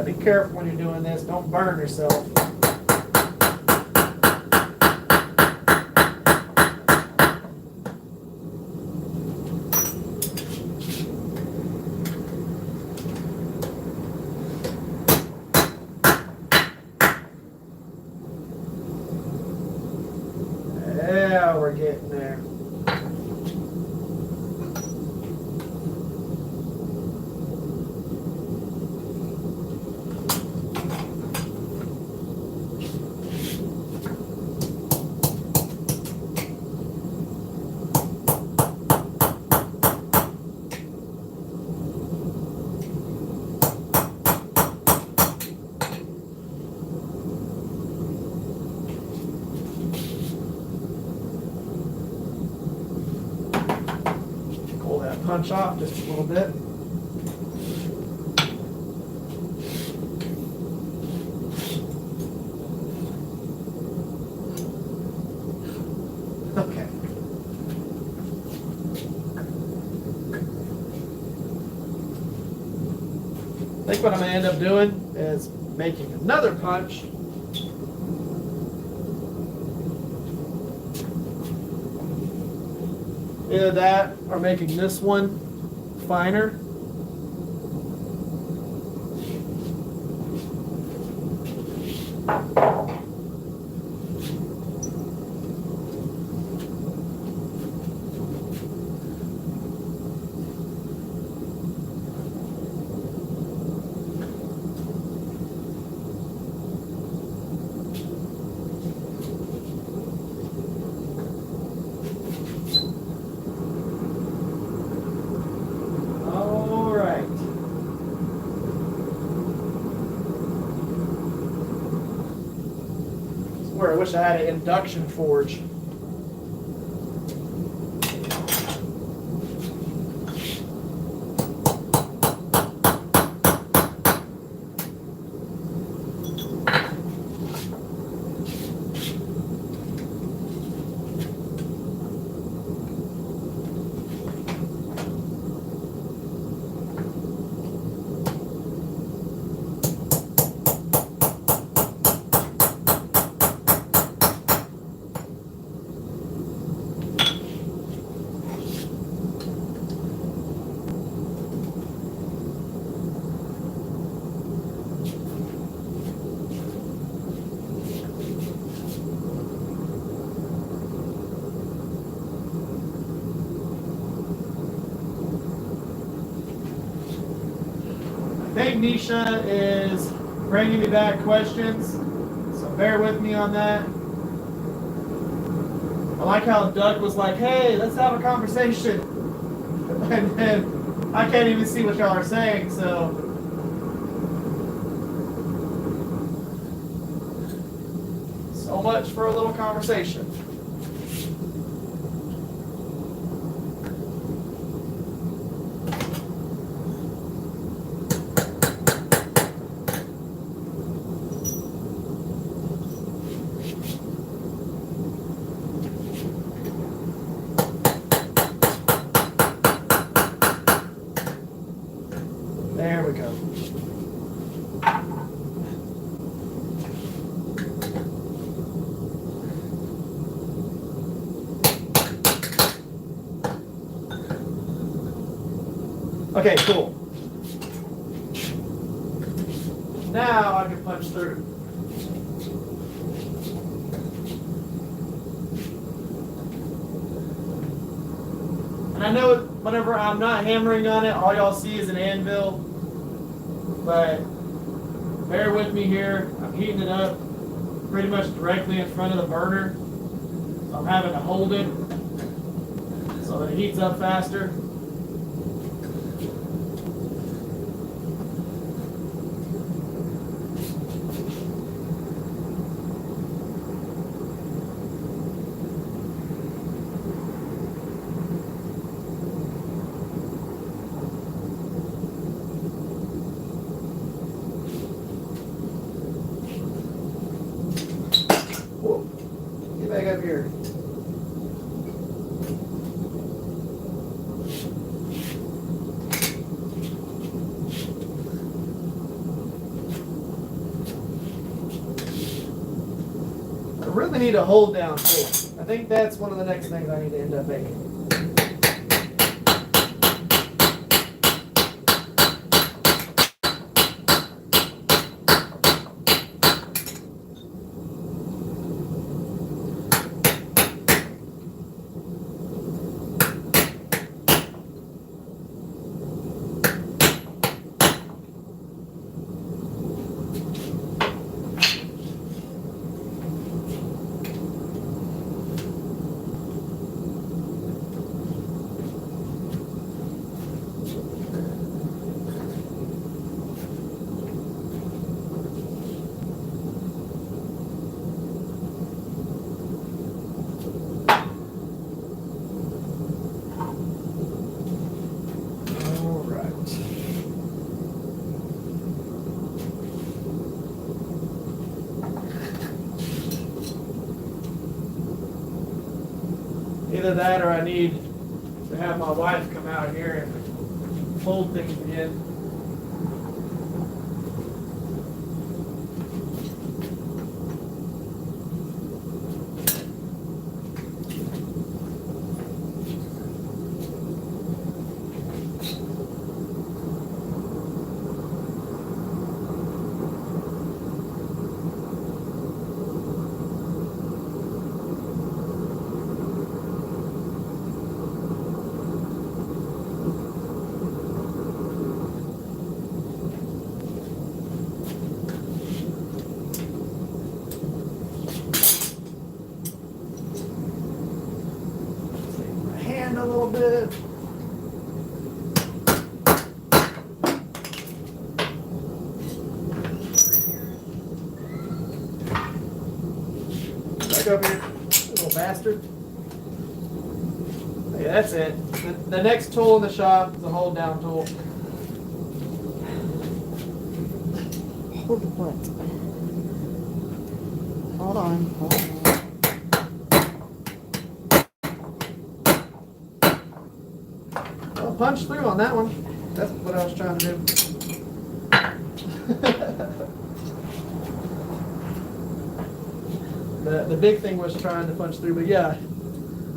Be careful when you're doing this. Don't burn yourself. Yeah, we're getting there. Punch off just a little bit. Okay. I think what I'm going to end up doing is making another punch. Either that or making this one finer. I wish I had an induction forge. I think Nisha is bringing me back questions, so bear with me on that. I like how Doug was like, hey, let's have a conversation. And then I can't even see what y'all are saying, so. So much for a little conversation. There we go. Okay, cool. Now I can punch through. And I know whenever I'm not hammering on it, all y'all see is an anvil. But bear with me here. I'm heating it up pretty much directly in front of the burner. So I'm having to hold it so that it heats up faster. Whoa. Get back up here. I really need a hold down tool. I think that's one of the next things I need to end up making. Either that or I need to have my wife come out here and fold things again. back over here, little bastard. Okay, that's it. The next tool in the shop is a hold down tool. Hold what? Hold on. Well, punch through on that one. That's what I was trying to do. The big thing was trying to punch through, but yeah.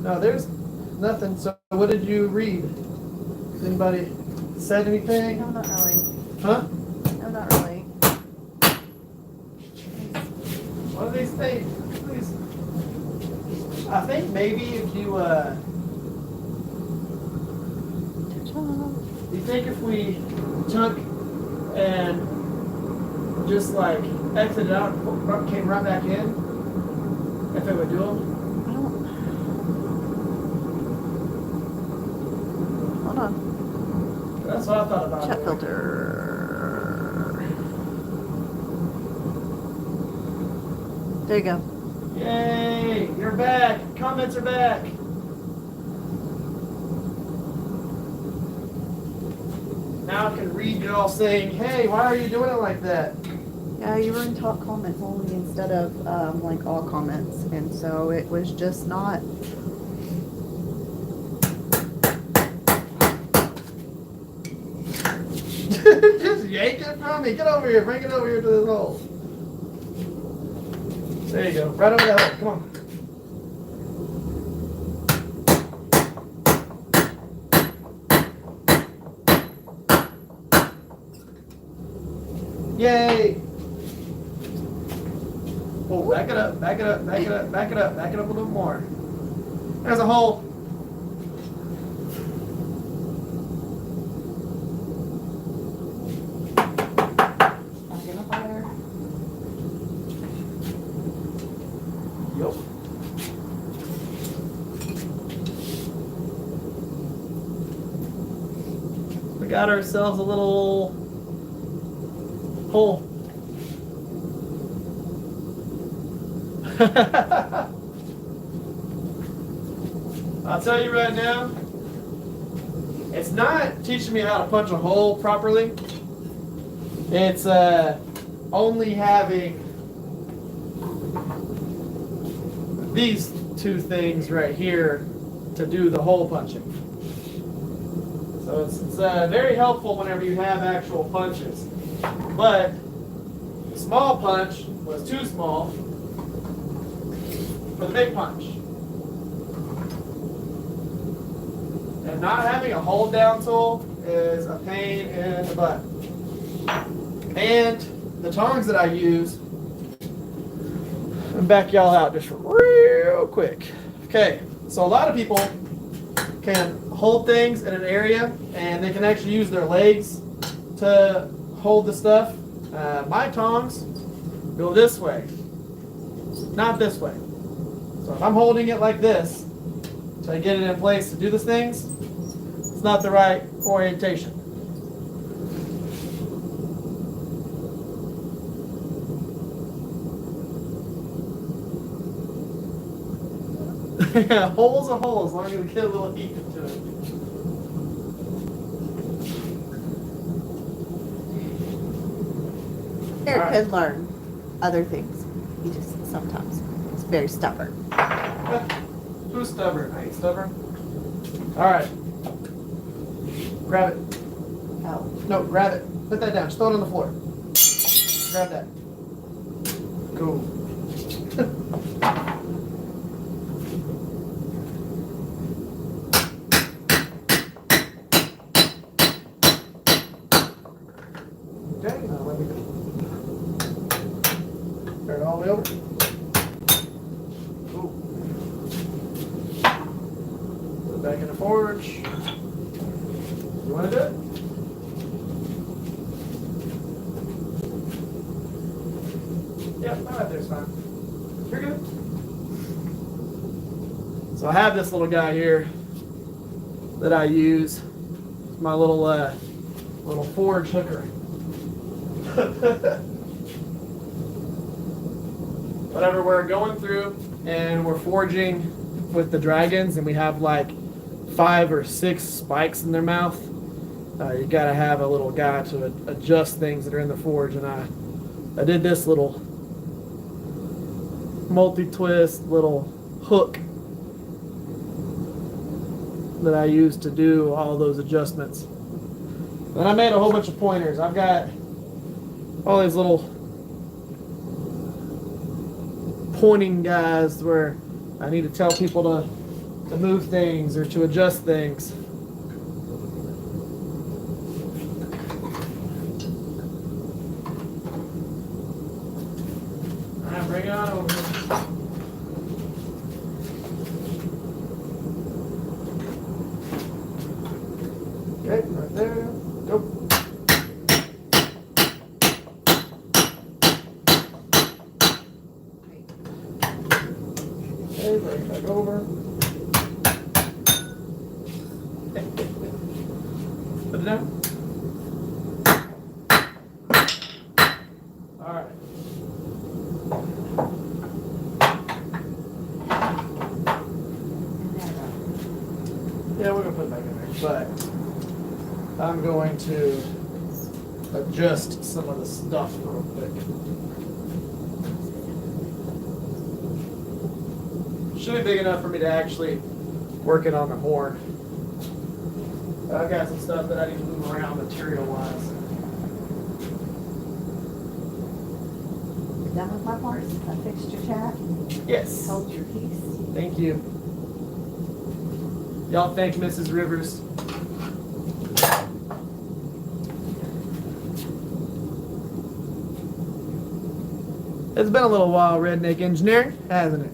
No, there's nothing. So what did you read? Anybody said anything? No, not really. Huh? No, not really. One of these things, please. I think maybe if you you think if we took and just like exited out and came right back in, if it would do them? I don't. Hold on. That's what I thought about. Chat doing. filter. There you go. Yay! You're back. Comments are back. Now I can read you all saying, "Hey, why are you doing it like that?" Yeah, you were in top comments only instead of like all comments, and so it was just not. Just yank it from me. Get over here. Bring it over here to this hole. There you go. Right over that hole. Come on. Yay! Oh, back it up, back it up, back it up, back it up, back it up a little more. There's a hole. Identifier. Yup. We got ourselves a little hole. I'll tell you right now, it's not teaching me how to punch a hole properly. It's only having these two things right here to do the hole punching. So it's very helpful whenever you have actual punches. But the small punch was too small for the big punch. And not having a hold down tool is a pain in the butt. And the tongs that I use, I'm back y'all out just real quick. Okay, so a lot of people can hold things in an area and they can actually use their legs to hold the stuff. My tongs go this way, not this way. So if I'm holding it like this to get it in place to do the things, it's not the right orientation. Yeah, hole's a hole as long as we get a little heat into it. Eric All right. could learn other things. He just sometimes is very stubborn. Who's stubborn? I ain't stubborn. All right. Grab it. Oh. No, grab it. Put that down. Just throw it on the floor. Grab that. Cool. Okay, now let me turn it all the way over. Cool. Put it back in the forge. You want to do it? Yeah, right there's fine. You're good. So I have this little guy here that I use. It's my little little forge hooker. Whenever we're going through and we're forging with the dragons, and we have like 5 or 6 spikes in their mouth, you gotta have a little guy to adjust things that are in the forge. And I did this little multi-twist little hook that I used to do all those adjustments. Then I made a whole bunch of pointers. I've got all these little pointing guys where I need to tell people to move things or to adjust things. All right, bring it on over. Okay, right there. Go. Okay, bring it back over. Put it down. All right. Yeah, we're gonna put it back in there, but I'm going to adjust some of the stuff real quick. Should be big enough for me to actually work it on the horn. I've got some stuff that I need to move around material-wise. You're done with my parts? I fixed your chat? Yes. Held your piece? Thank you. Y'all thank Mrs. Rivers. It's been a little while, Redneck Engineering, hasn't it?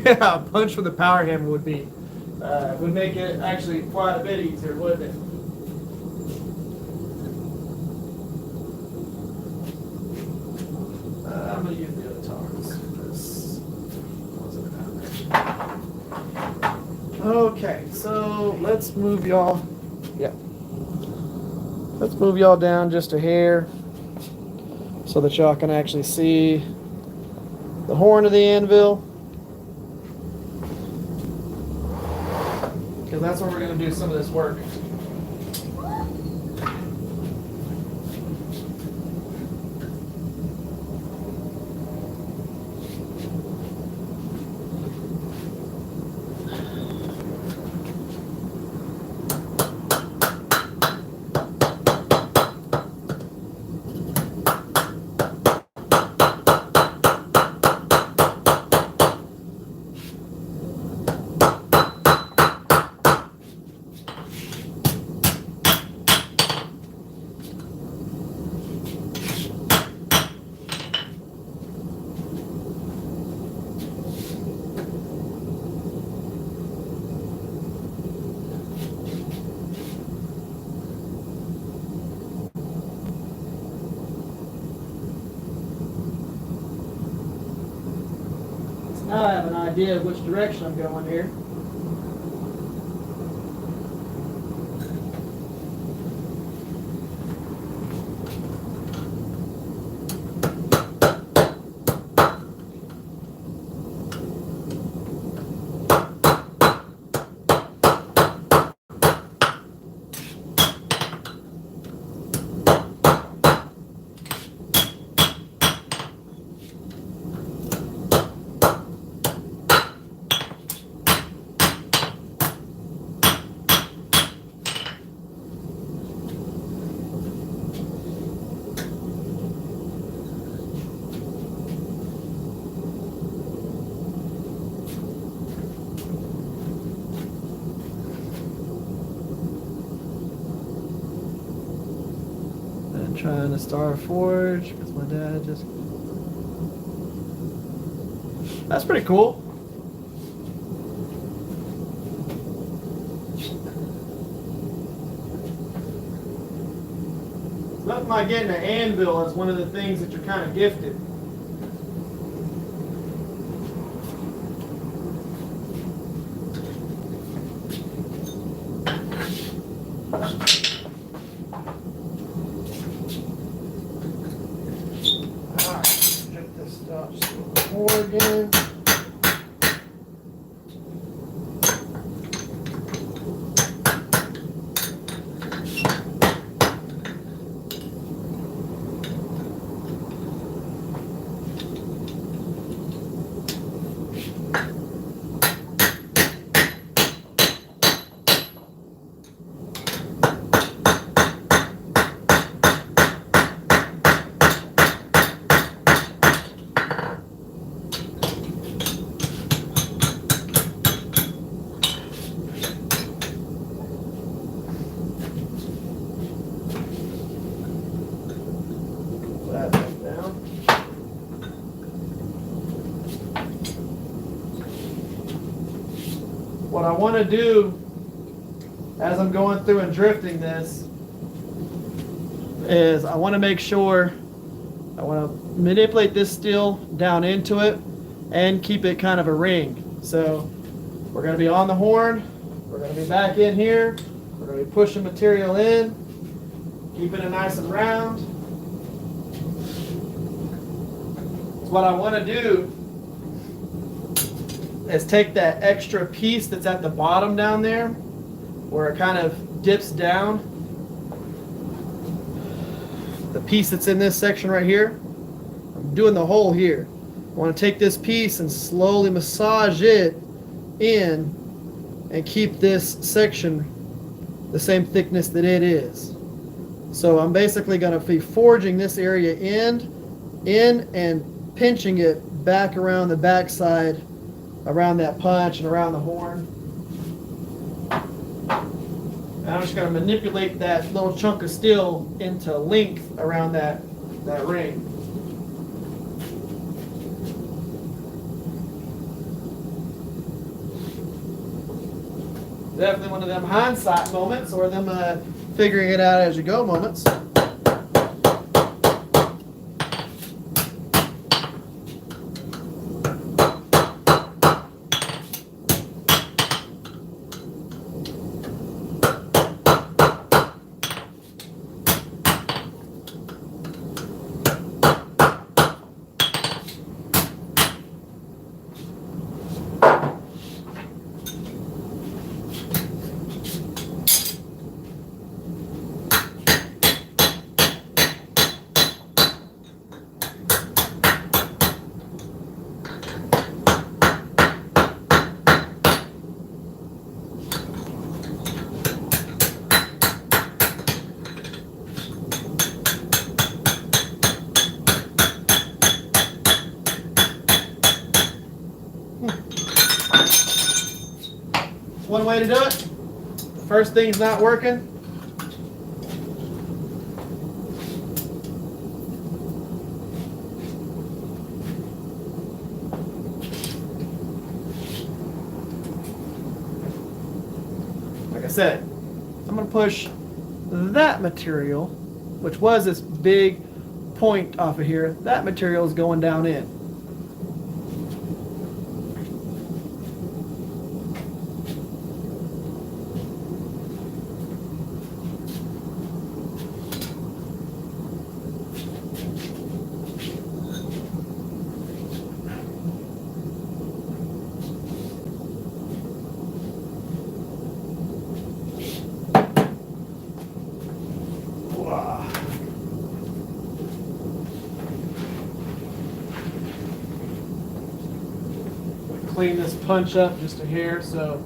Yeah, a punch from the power hammer would make it actually quite a bit easier, wouldn't it? I'm gonna use the other tongs. This wasn't down there. Okay, so let's move y'all. Yeah. Let's move y'all down just a hair so that y'all can actually see the horn of the anvil. Because that's where we're going to do some of this work. Now I have an idea of which direction I'm going here. Trying to start a forge because my dad just... That's pretty cool. Nothing like getting an anvil is one of the things that you're kind of gifted. again. What I want to do as I'm going through and drifting this is I want to make sure I want to manipulate this steel down into it and keep it kind of a ring. So we're going to be on the horn, we're going to be back in here, we're going to be pushing material in, keeping it nice and round. So what I want to do is take that extra piece that's at the bottom down there, where it kind of dips down. The piece that's in this section right here, I'm doing the hole here. I want to take this piece and slowly massage it in and keep this section the same thickness that it is. So I'm basically going to be forging this area in and pinching it back around the backside, around that punch and around the horn. And I'm just going to manipulate that little chunk of steel into length around that ring. Definitely one of them hindsight moments, or them figuring it out as you go moments. One way to do it. The first thing's not working. Like I said, I'm going to push that material, which was this big point off of here. That material is going down in. Clean this punch up just a hair, so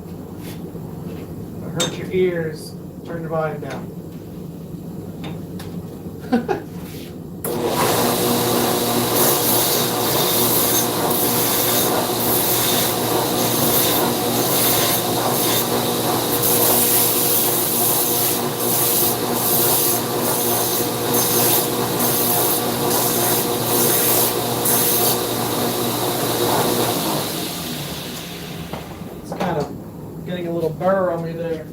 if it hurts your ears, turn your volume down. Getting a little burr on me there.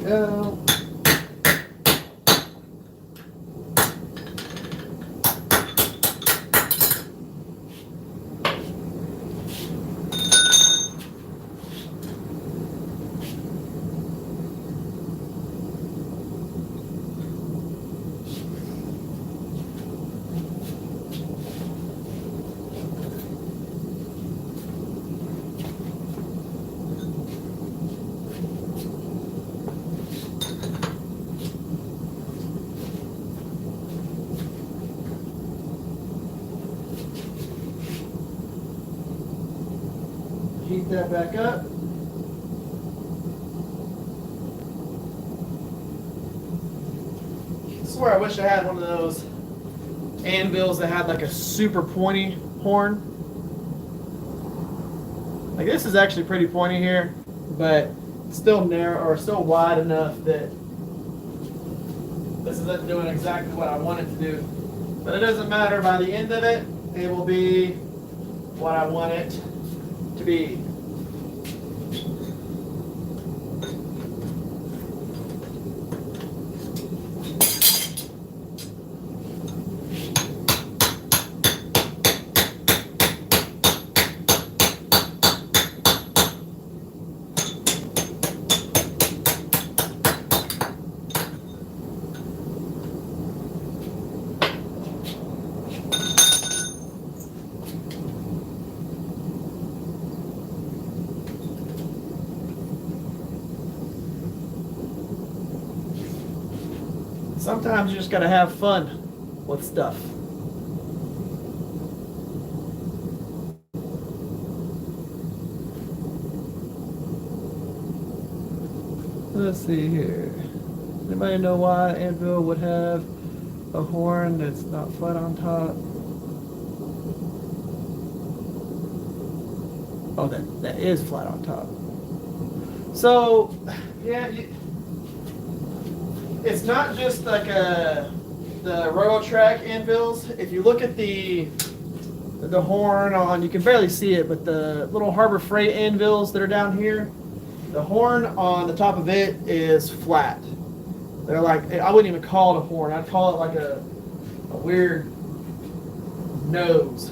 go. Heat that back up. I swear I wish I had one of those anvils that had like a super pointy horn. Like this is actually pretty pointy here, but still narrow or still wide enough that this isn't doing exactly what I want it to do. But it doesn't matter, by the end of it, it will be what I want it to be. Sometimes you just gotta have fun with stuff. Let's see here. Anybody know why anvil would have a horn that's not flat on top? Oh, that is flat on top. So, yeah, it's not just like the Rototrack anvils. If you look at the horn on, you can barely see it, but the little Harbor Freight anvils that are down here, the horn on the top of it is flat. They're like, I wouldn't even call it a horn. I'd call it like a weird nose.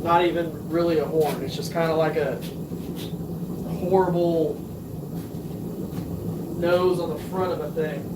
Not even really a horn. It's just kind of like a horrible nose on the front of a thing.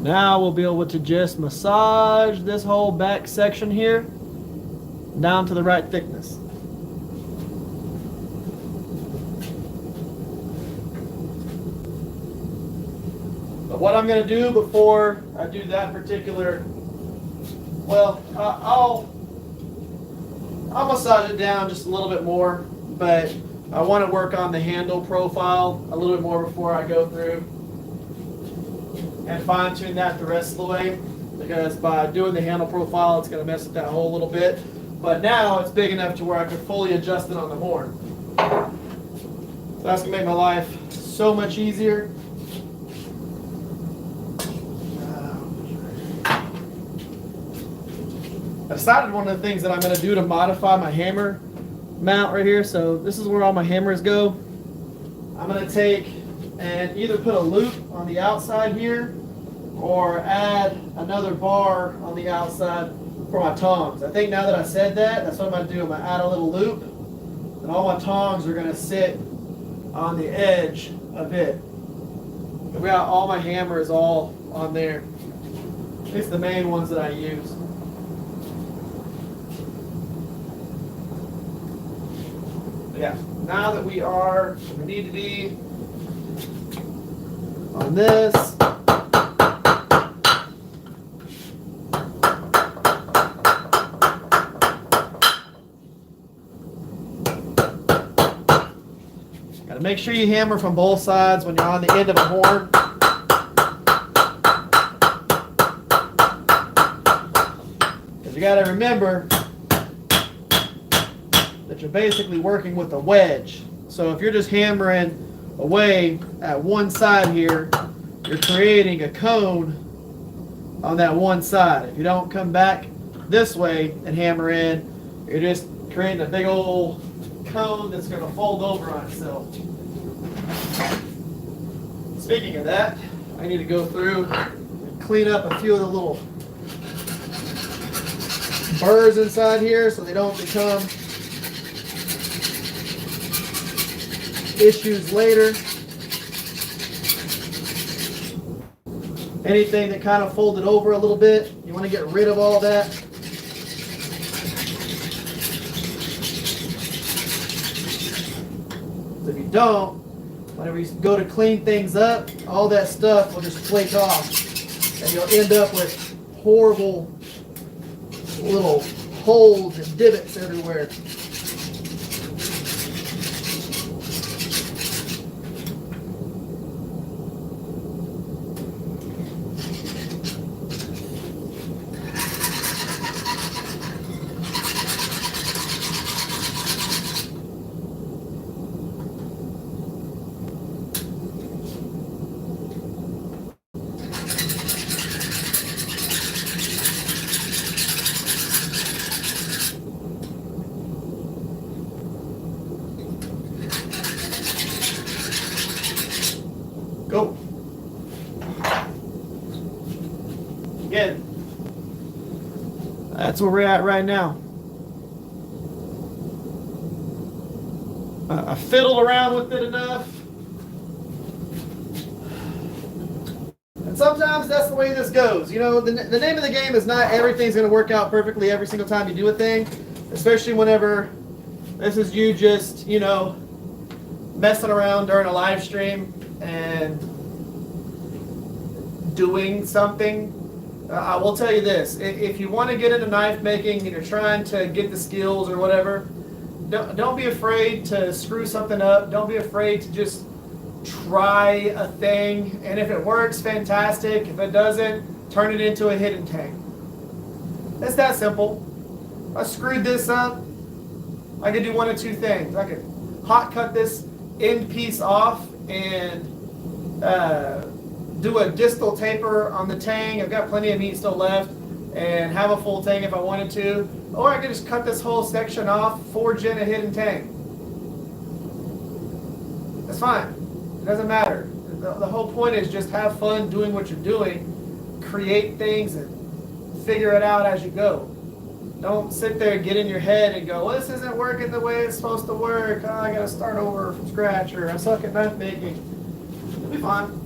Now we'll be able to just massage this whole back section here down to the right thickness. But what I'm going to do before I do that particular, well, I'll massage it down just a little bit more, but I want to work on the handle profile a little bit more before I go through and fine tune that the rest of the way, because by doing the handle profile, it's going to mess with that hole a little bit. But now it's big enough to where I can fully adjust it on the horn. So that's going to make my life so much easier. I decided one of the things that I'm going to do to modify my hammer mount right here. So this is where all my hammers go. I'm going to take and either put a loop on the outside here or add another bar on the outside for my tongs. I think now that I said that, that's what I'm going to do. I'm going to add a little loop, and all my tongs are going to sit on the edge of it. We got all my hammers all on there. It's the main ones that I use. Yeah, now that we are where we need to be on this. Got to make sure you hammer from both sides when you're on the end of a horn. Because you got to remember that you're basically working with a wedge. So if you're just hammering away at one side here, you're creating a cone on that one side. If you don't come back this way and hammer in, you're just creating a big old cone that's going to fold over on itself. Speaking of that, I need to go through and clean up a few of the little burrs inside here so they don't become issues later. Anything that kind of folded over a little bit, you want to get rid of all that. If you don't, whenever you go to clean things up, all that stuff will just flake off and you'll end up with horrible little holes and divots everywhere. Go. Again, that's where we're at right now. I fiddled around with it enough. And sometimes that's the way this goes. You know, the name of the game is not everything's going to work out perfectly every single time you do a thing, especially whenever this is you just, you know, messing around during a live stream and doing something. I will tell you this, if you want to get into knife making and you're trying to get the skills or whatever, don't be afraid to screw something up. Don't be afraid to just try a thing, and if it works, fantastic. If it doesn't, turn it into a hidden tang. It's that simple. If I screwed this up, I could do one of two things. I could hot cut this end piece off and do a distal taper on the tang. I've got plenty of meat still left and have a full tang if I wanted to. Or I could just cut this whole section off, forge in a hidden tang. That's fine. It doesn't matter. The whole point is just have fun doing what you're doing, create things and figure it out as you go. Don't sit there and get in your head and go, well, this isn't working the way it's supposed to work. Oh, I gotta start over from scratch, or I suck at knife making. It'll be fine.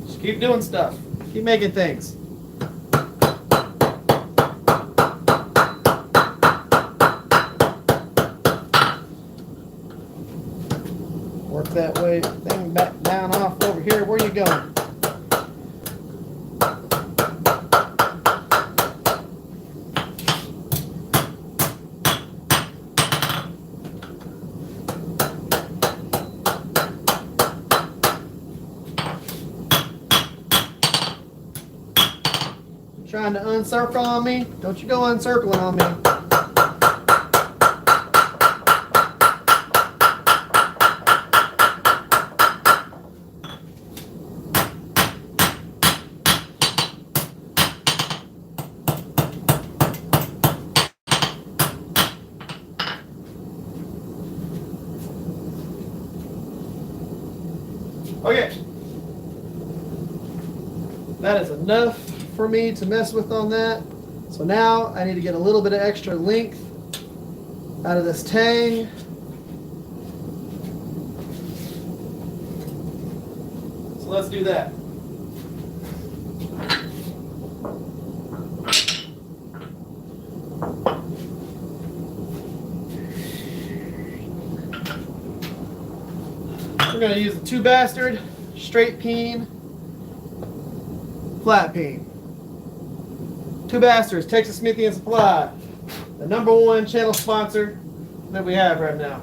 Just keep doing stuff. Keep making things. Work that way, thing back down off over here. Where you going? Trying to uncircle on me? Don't you go uncircling on me. Okay, that is enough for me to mess with on that. So now I need to get a little bit of extra length out of this tang. So let's do that. We're going to use the 2 bastard, straight peen, flat peen. 2 Bastards, Texas Smithy and Supply, the #1 channel sponsor that we have right now.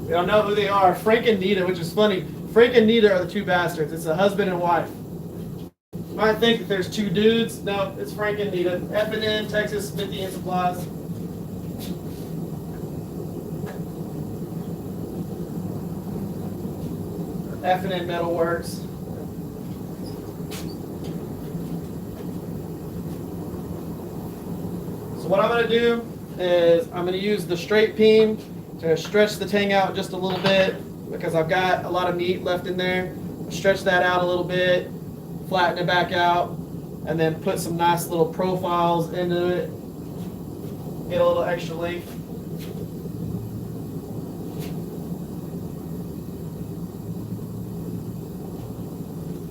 We don't know who they are. Frank and Nita, which is funny. Frank and Nita are the 2 Bastards. It's a husband and wife. You might think that there's 2 dudes. No, it's Frank and Nita. F&N, Texas Smithy and Supplies. F&N Metal Works. So what I'm going to do is I'm going to use the straight peen to stretch the tang out just a little bit because I've got a lot of meat left in there. Stretch that out a little bit, flatten it back out, and then put some nice little profiles into it. Get a little extra length.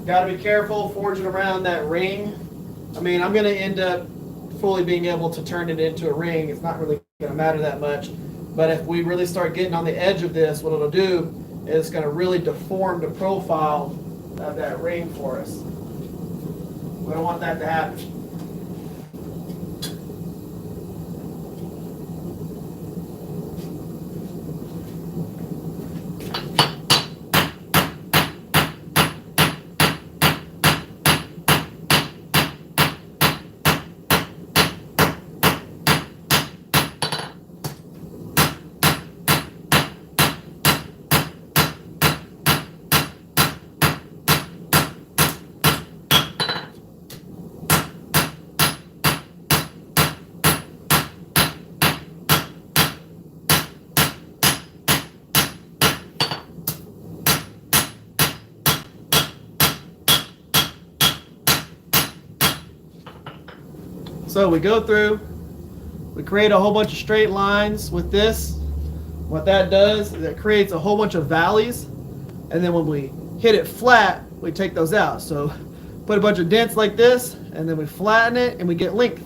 Got to be careful forging around that ring. I mean, I'm going to end up fully being able to turn it into a ring. It's not really going to matter that much. But if we really start getting on the edge of this, what it'll do is it's going to really deform the profile of that ring for us. We don't want that to happen. So we go through, we create a whole bunch of straight lines with this. What that does is it creates a whole bunch of valleys, and then when we hit it flat, we take those out. So put a bunch of dents like this, and then we flatten it, and we get length.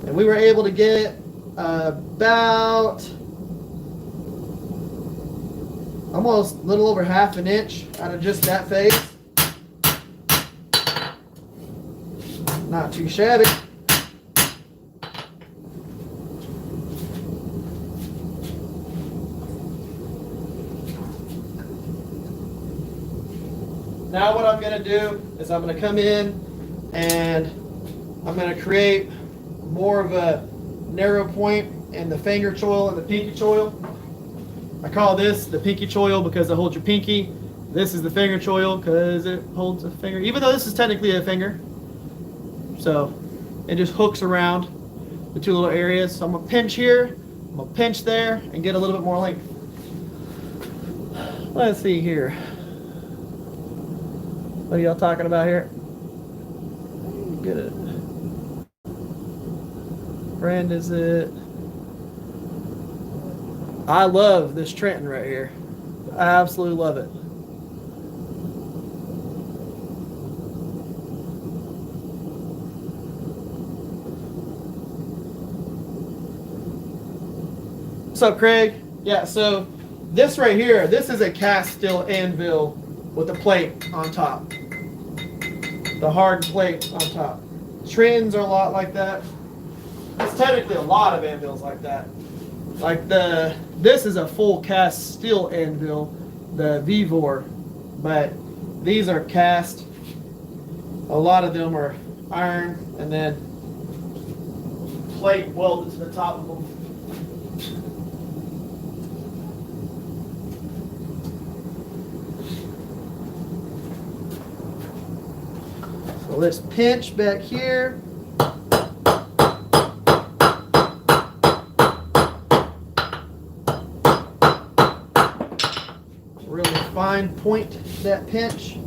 And we were able to get about almost a little over ½ an inch out of just that face. Not too shabby. Now what I'm going to do is I'm going to come in and I'm going to create more of a narrow point in the finger choil and the pinky choil. I call this the pinky choil because it holds your pinky. This is the finger choil because it holds a finger, even though this is technically a finger. So it just hooks around the 2 little areas. So I'm going to pinch here, I'm going to pinch there, and get a little bit more length. Let's see here. What are y'all talking about here? Get it. Brand is it? I love this Trenton right here. I absolutely love it. What's up, Craig? Yeah, so this right here, this is a cast steel anvil with a plate on top. The hard plate on top. Trentons are a lot like that. It's technically a lot of anvils like that. Like this is a full cast steel anvil, the Vivor, but these are cast. A lot of them are iron and then plate welded to the top of them. So let's pinch back here. Really fine point that pinch.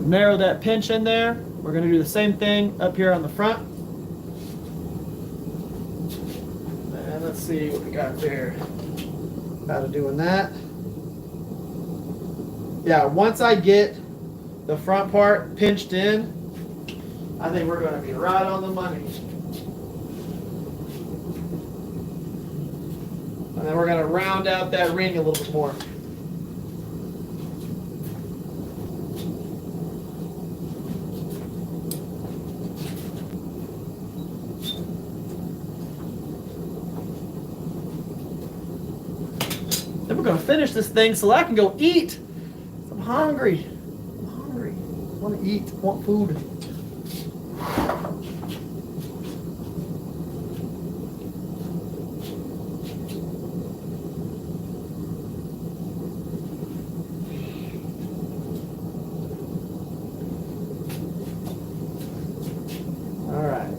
narrow that pinch in there. We're going to do the same thing up here on the front. And let's see what we got there. How to doing that. Yeah, once I get the front part pinched in, I think we're going to be right on the money. And then we're going to round out that ring a little bit more. Then we're going to finish this thing so I can go eat. I'm hungry. I'm hungry. I want to eat. I want food.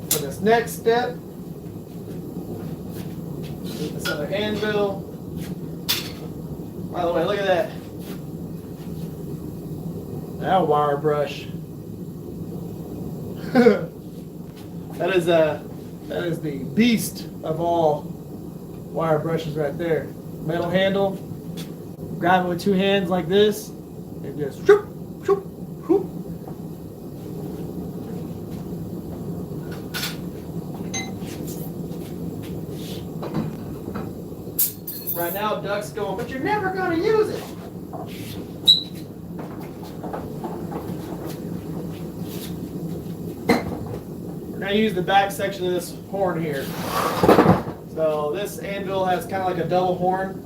For this next step, get this other anvil. By the way, look at that. That wire brush. that is the beast of all wire brushes right there. Metal handle. Grab it with two hands like this, and just shoop, shoop, shoop. Right now, Duck's going, but you're never going to use it. We're going to use the back section of this horn here. So this anvil has kind of like a double horn.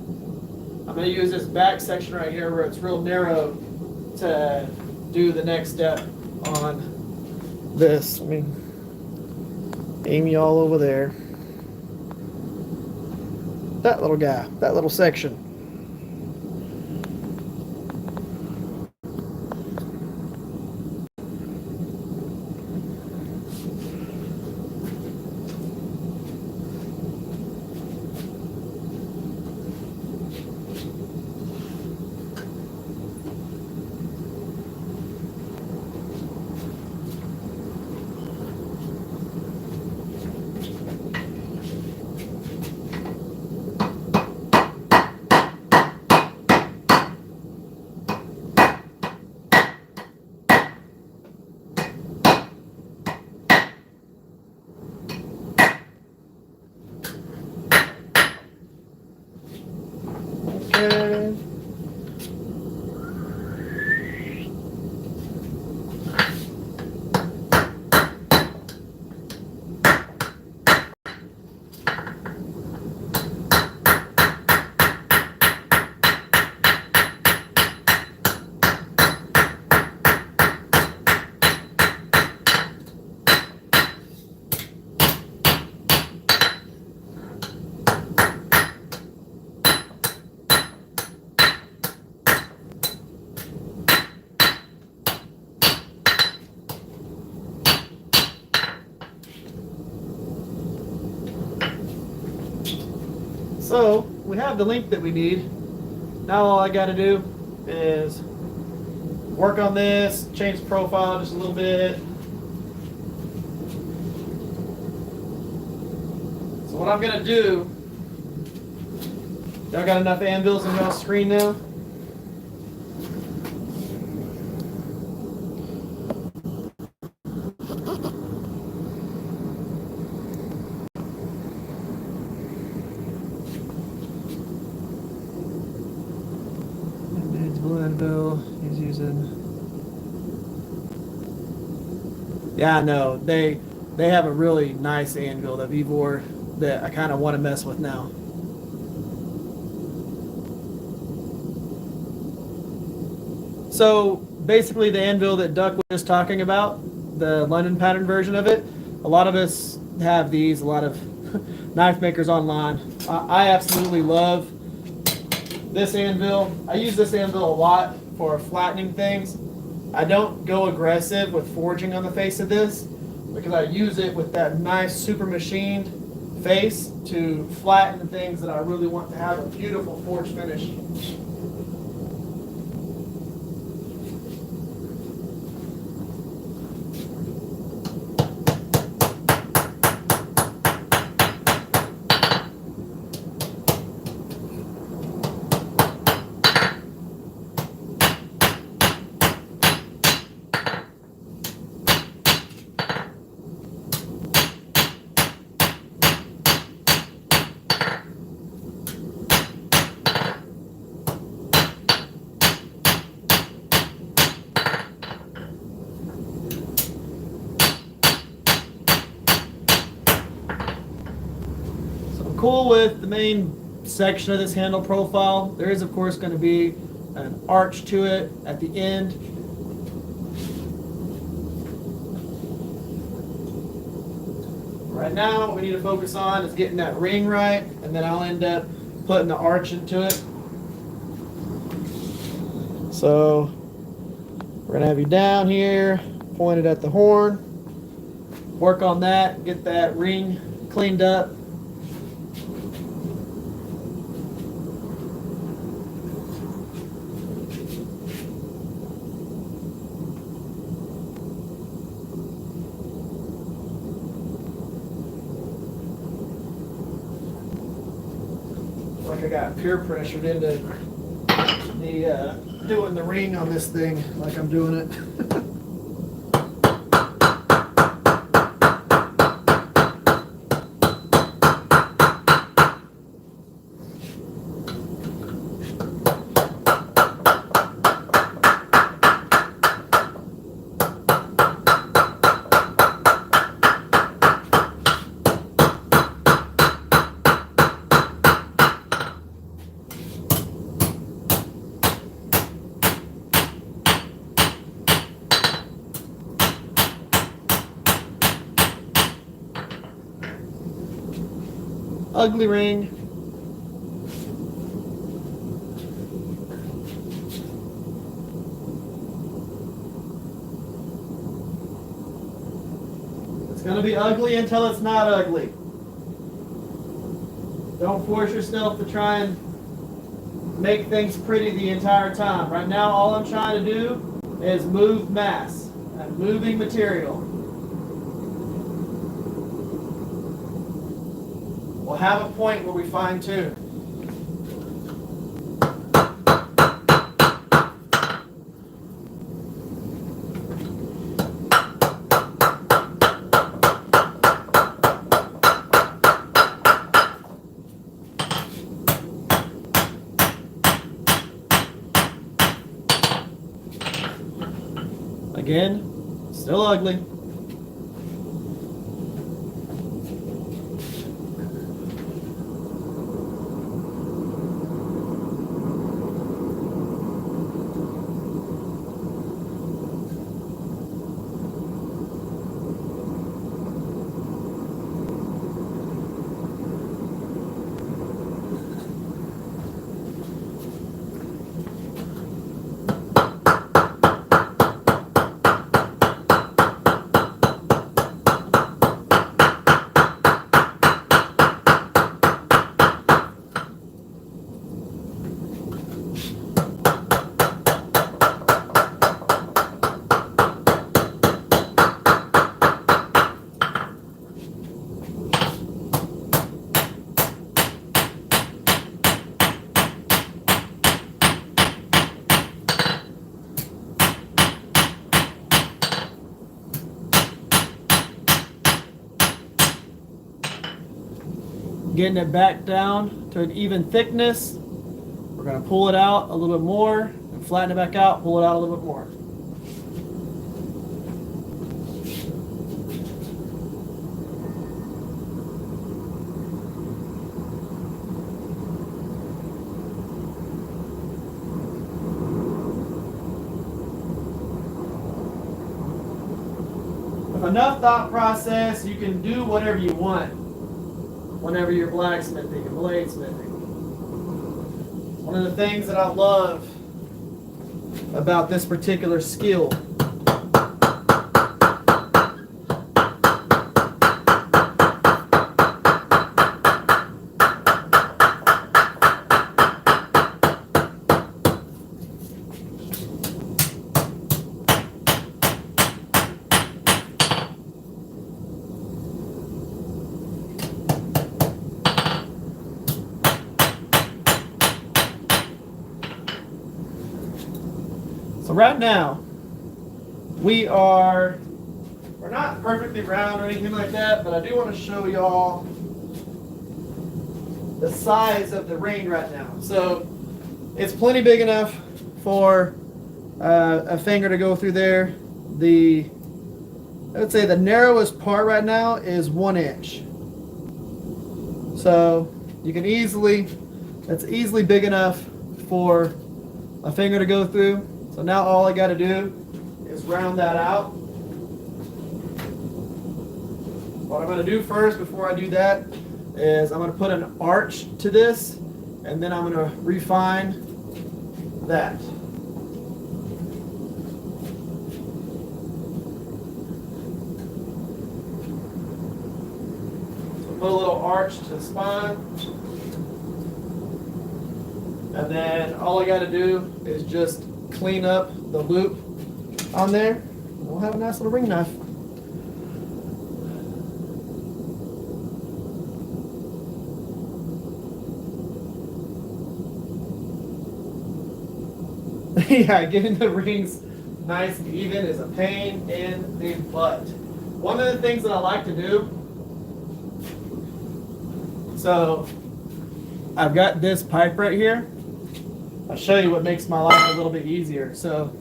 I'm going to use this back section right here where it's real narrow to do the next step on this. Let me aim you all over there. That little guy, that little section. Okay. So we have the length that we need. Now all I got to do is work on this, change the profile just a little bit. So what I'm going to do, y'all got enough anvils on y'all's screen now? Anvil, he's using. Yeah, I know. They have a really nice anvil, the Vivor, that I kind of want to mess with now. So basically the anvil that Duck was just talking about, the London pattern version of it, a lot of us have these, a lot of knife makers online. I absolutely love this anvil. I use this anvil a lot for flattening things. I don't go aggressive with forging on the face of this because I use it with that nice super machined face to flatten the things that I really want to have a beautiful forged finish. cool with the main section of this handle profile. There is of course going to be an arch to it at the end. Right now what we need to focus on is getting that ring right, and then I'll end up putting the arch into it. So we're going to have you down here, pointed at the horn. Work on that, get that ring cleaned up. Like I got peer pressured into the doing the ring on this thing, like I'm doing it. Ugly ring. It's going to be ugly until it's not ugly. Don't force yourself to try and make things pretty the entire time. Right now, all I'm trying to do is move mass. I'm moving material. We'll have a point where we fine tune. Again, still ugly. Getting it back down to an even thickness. We're going to pull it out a little bit more and flatten it back out, pull it out a little bit more. With enough thought process, you can do whatever you want whenever you're blacksmithing and bladesmithing. One of the things that I love about this particular skill So right now, we're not perfectly round or anything like that, but I do want to show y'all the size of the ring right now. So it's plenty big enough for a finger to go through there. I would say the narrowest part right now is 1 inch. So you can easily, that's easily big enough for a finger to go through. So now all I got to do is round that out. What I'm going to do first before I do that is I'm going to put an arch to this, and then I'm going to refine that. So put a little arch to the spine. And then all I got to do is just clean up the loop on there. And we'll have a nice little ring knife. Yeah, getting the rings nice and even is a pain in the butt. One of the things that I like to do, so I've got this pipe right here. I'll show you what makes my life a little bit easier. So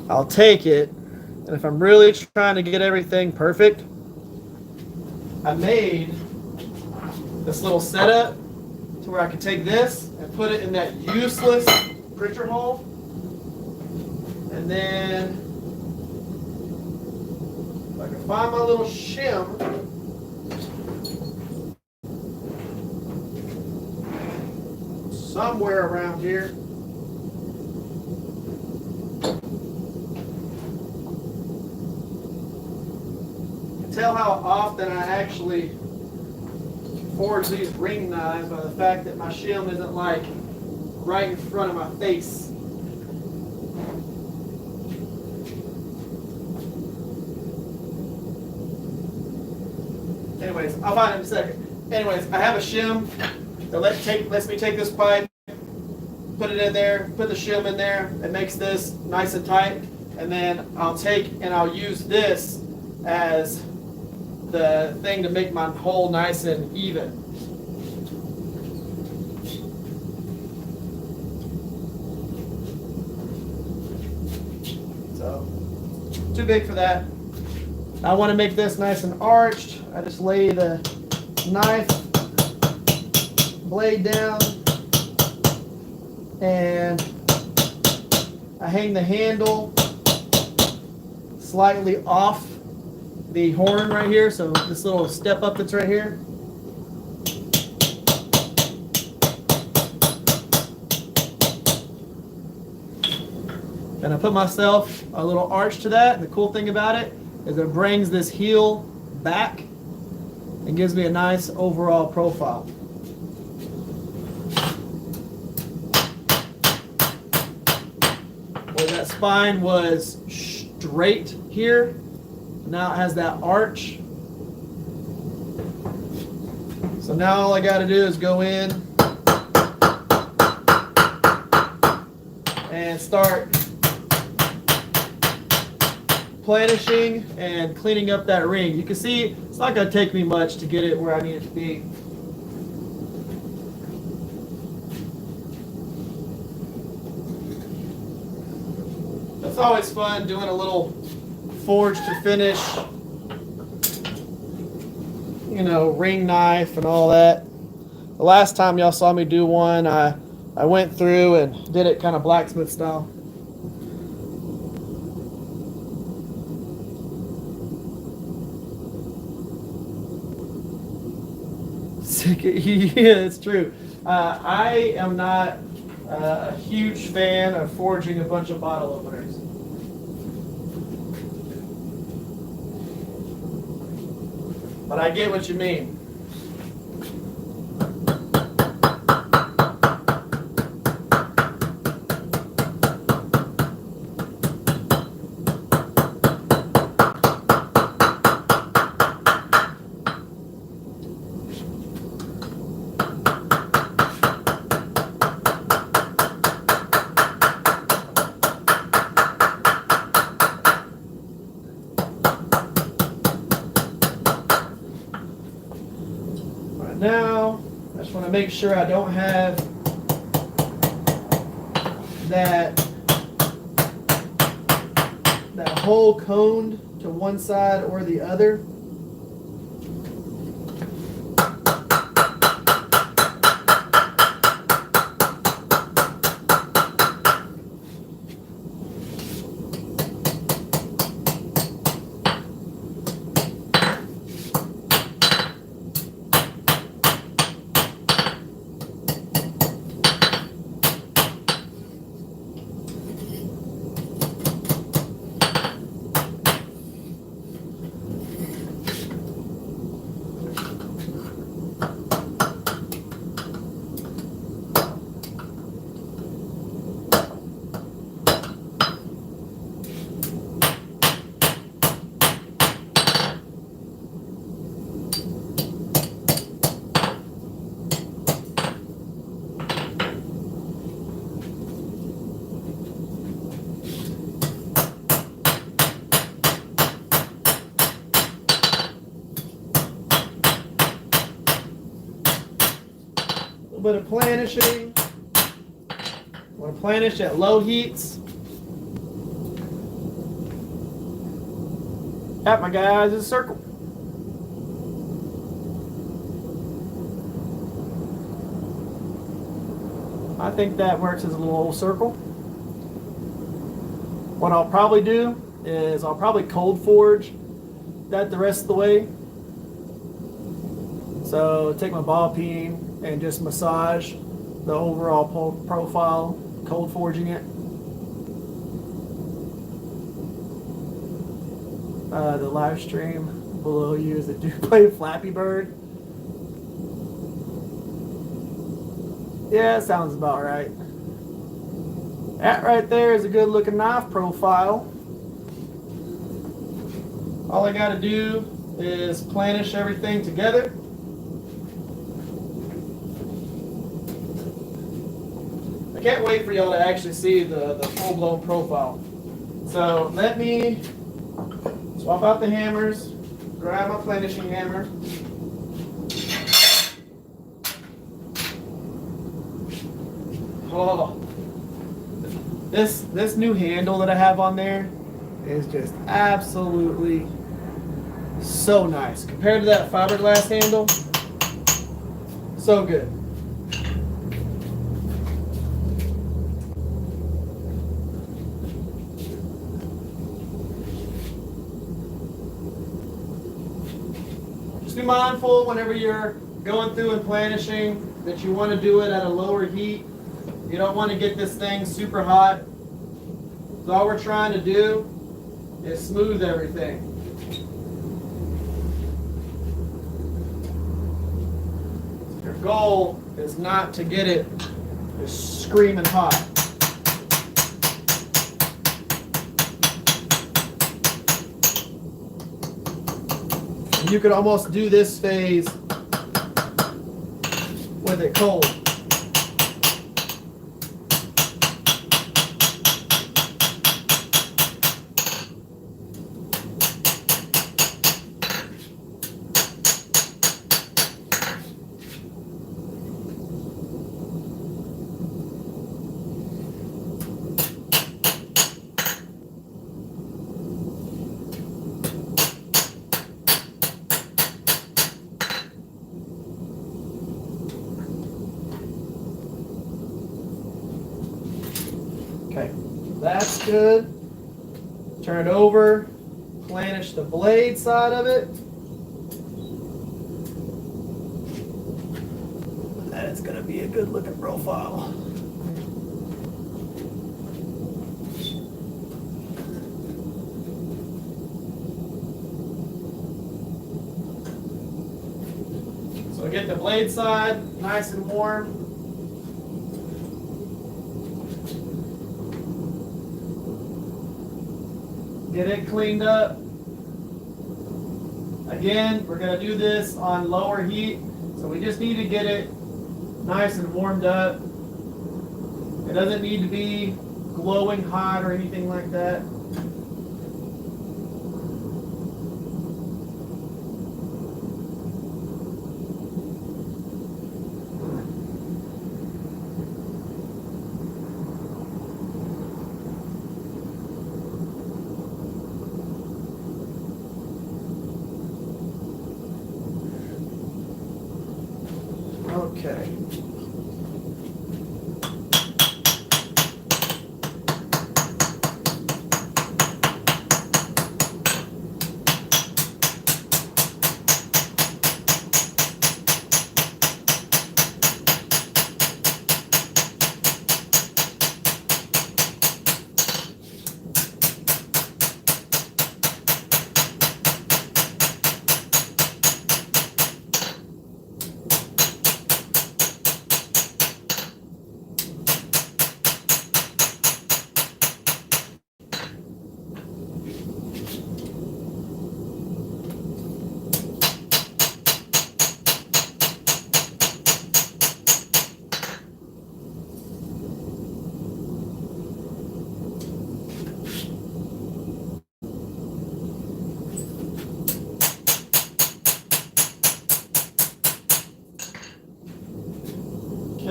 I'll take it, and if I'm really trying to get everything perfect, I made this little setup to where I can take this and put it in that useless pritcher hole. And then if I can find my little shim, somewhere around here. Tell how often I actually forge these ring knives by the fact that my shim isn't like right in front of my face. Anyways, I'll find it in a second. Anyways, I have a shim that lets me take this pipe, put it in there, put the shim in there. It makes this nice and tight. And then I'll take and I'll use this as the thing to make my hole nice and even. So, too big for that. I want to make this nice and arched. I just lay the knife blade down and I hang the handle slightly off the horn right here, so this little step up that's right here. And I put myself a little arch to that, and the cool thing about it is it brings this heel back and gives me a nice overall profile. Where that spine was straight here, now it has that arch. So now all I got to do is go in and start planishing and cleaning up that ring. You can see it's not going to take me much to get it where I need it to be. It's always fun doing a little forge to finish, you know, ring knife and all that. The last time y'all saw me do one, I went through and did it kind of blacksmith style. Yeah, it's true. I am not a huge fan of forging a bunch of bottle openers. But I get what you mean. Now, I just want to make sure I don't have that hole coned to one side or the other. little bit of planishing. Want to planish at low heats. Got my guys in a circle. I think that works as a little old circle. What I'll probably do is I'll probably cold forge that the rest of the way. So take my ball peen and just massage the overall profile, cold forging it. The live stream below you is a dude playing Flappy Bird. Yeah, that sounds about right. That right there is a good looking knife profile. All I gotta do is planish everything together. I can't wait for y'all to actually see the full-blown profile. So let me swap out the hammers, grab my planishing hammer. Oh, this new handle that I have on there is just absolutely so nice. Compared to that fiberglass handle, so good. Just be mindful whenever you're going through and planishing that you want to do it at a lower heat. You don't want to get this thing super hot. So all we're trying to do is smooth everything. Your goal is not to get it just screaming hot. And you could almost do this phase with it cold. Okay, that's good. Turn it over, planish the blade side of it. That is going to be a good looking profile. So get the blade side nice and warm. Get it cleaned up. Again, we're going to do this on lower heat, so we just need to get it nice and warmed up. It doesn't need to be glowing hot or anything like that. Okay.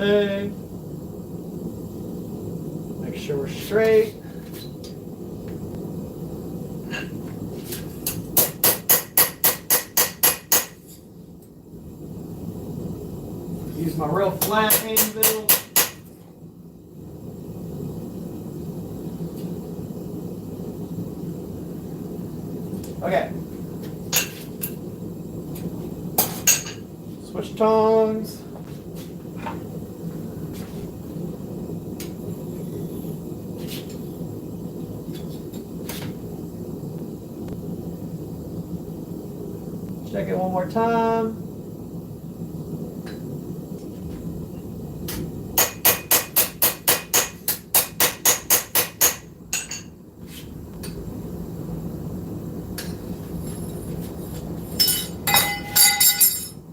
tang. Make sure we're straight. Use my real flat anvil. Okay. Switch tongs. Check it one more time.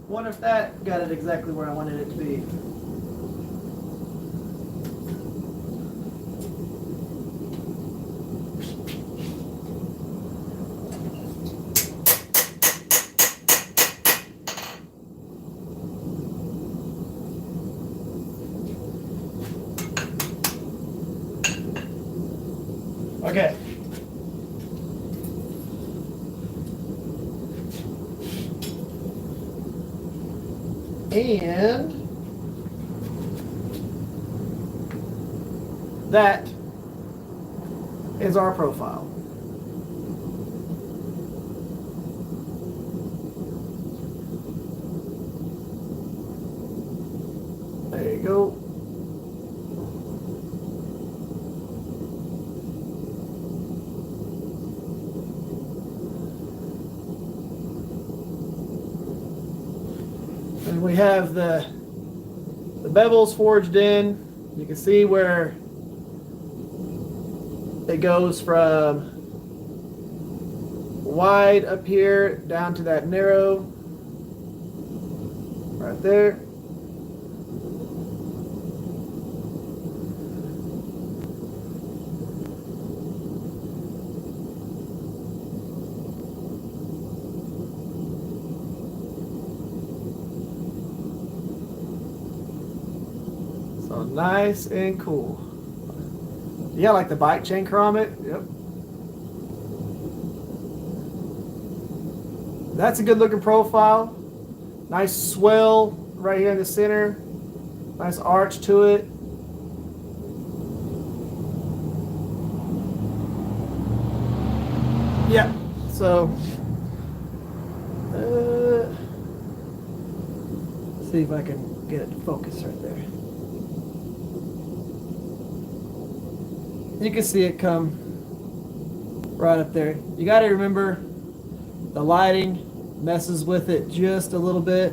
Wonder if that got it exactly where I wanted it to be. Okay. And that is our profile. There you go. And we have the bevels forged in. You can see where it goes from wide up here down to that narrow right there. So nice and cool. Yeah, like the bike chain keramic. Yep. That's a good looking profile. Nice swell right here in the center. Nice arch to it. Yeah. So, see if I can get it to focus right there. You can see it come right up there. You got to remember the lighting messes with it just a little bit.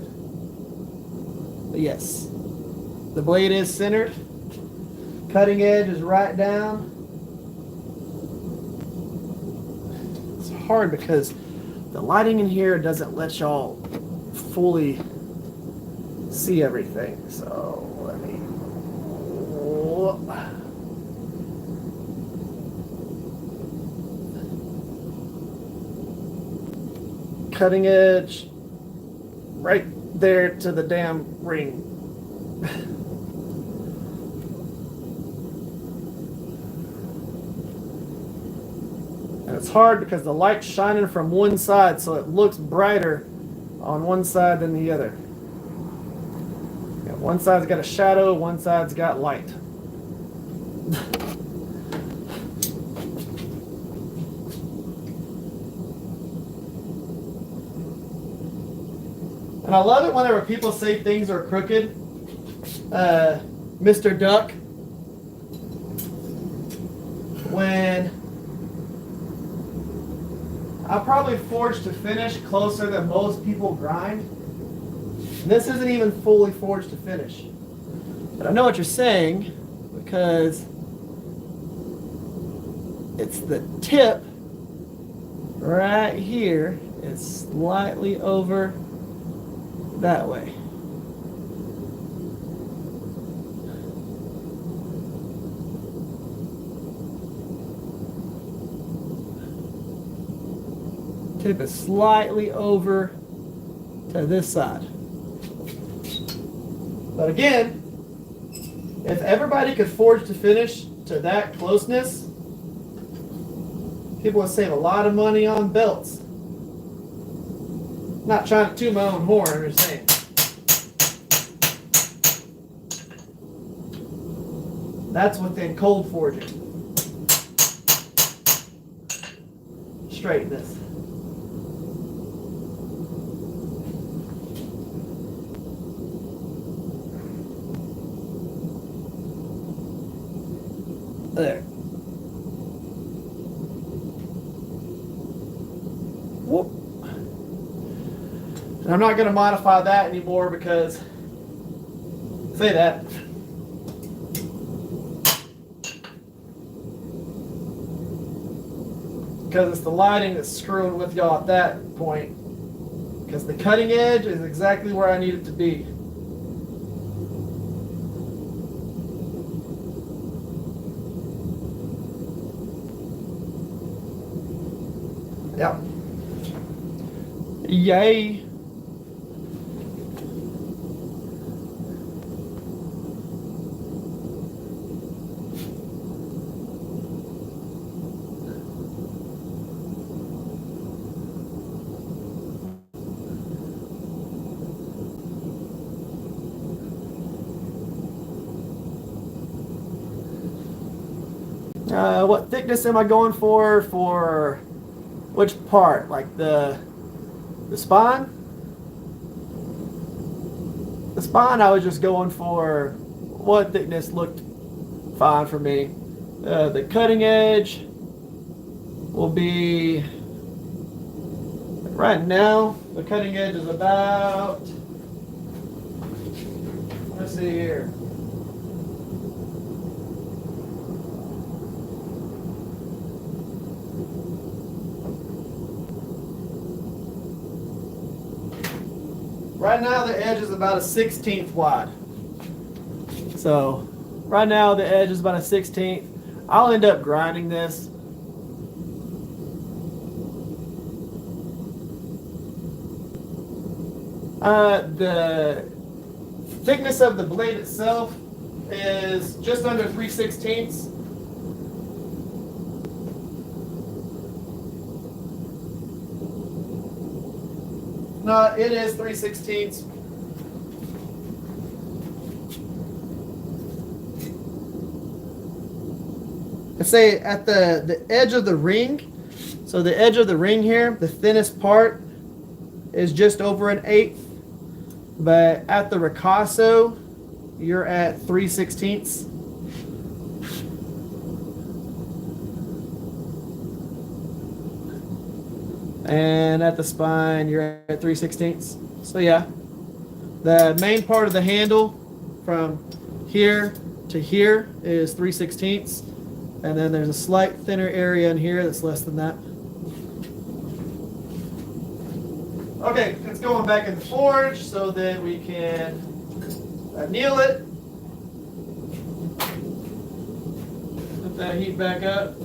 But yes, the blade is centered. Cutting edge is right down. It's hard because the lighting in here doesn't let y'all fully see everything. So let me... Cutting edge right there to the damn ring. And it's hard because the light's shining from one side, so it looks brighter on one side than the other. Yeah, one side's got a shadow, one side's got light. And I love it whenever people say things are crooked. Mr. Duck, when I probably forged to finish closer than most people grind. And this isn't even fully forged to finish. But I know what you're saying because it's the tip right here is slightly over that way. Tip is slightly over to this side. But again, If everybody could forge to finish to that closeness, people would save a lot of money on belts. Not trying to toot my own horn, I'm just saying. That's within cold forging. Straighten this. There. Whoop. And I'm not going to modify that anymore because, say that. Because it's the lighting that's screwing with y'all at that point. Because the cutting edge is exactly where I need it to be. Yep. Yay. What thickness am I going for which part? Like the spine? The spine I was just going for what thickness looked fine for me. The cutting edge will be, right now, the cutting edge is about, let's see here. Right now the edge is about a 1/16 wide. So right now the edge is about a 1/16. I'll end up grinding this. The thickness of the blade itself is just under 3/16. No, it is 3/16. Let's say at the edge of the ring, so the edge of the ring here, the thinnest part is just over 1/8, but at the ricasso, you're at 3/16. And at the spine, you're at 3/16. So yeah, the main part of the handle from here to here is 3/16. And then there's a slight thinner area in here that's less than that. Okay, let's go on back in the forge so that we can anneal it. Put that heat back up.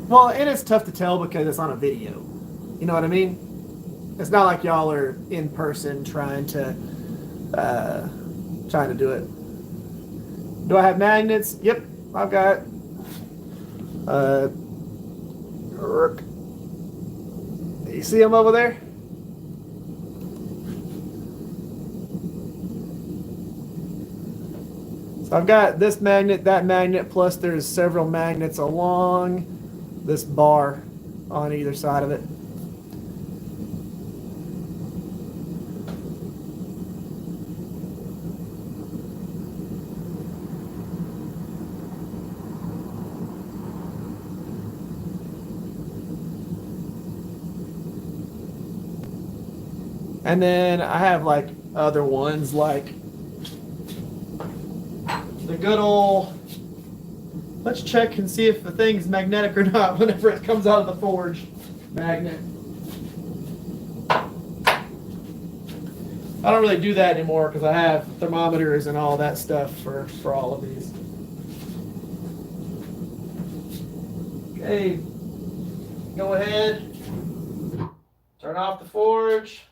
Well, and it's tough to tell because it's on a video. You know what I mean? It's not like y'all are in person trying to do it. Do I have magnets? Yep, I've got. You see them over there? So I've got this magnet, that magnet, plus there's several magnets along this bar on either side of it. And then I have like other ones like the good old, let's check and see if the thing's magnetic or not whenever it comes out of the forge magnet. I don't really do that anymore because I have thermometers and all that stuff for all of these. Okay, go ahead. Turn off the forge.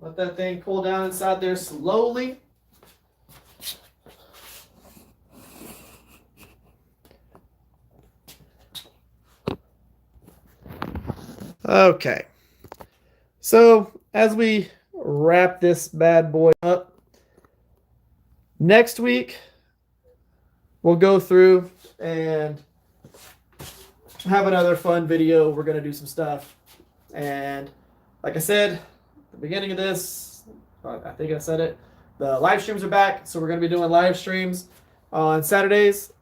Let that thing cool down inside there slowly. Okay. So as we wrap this bad boy up, next week we'll go through and have another fun video. We're going to do some stuff. And like I said, at the beginning of this, I think I said it, the live streams are back. So we're going to be doing live streams on Saturdays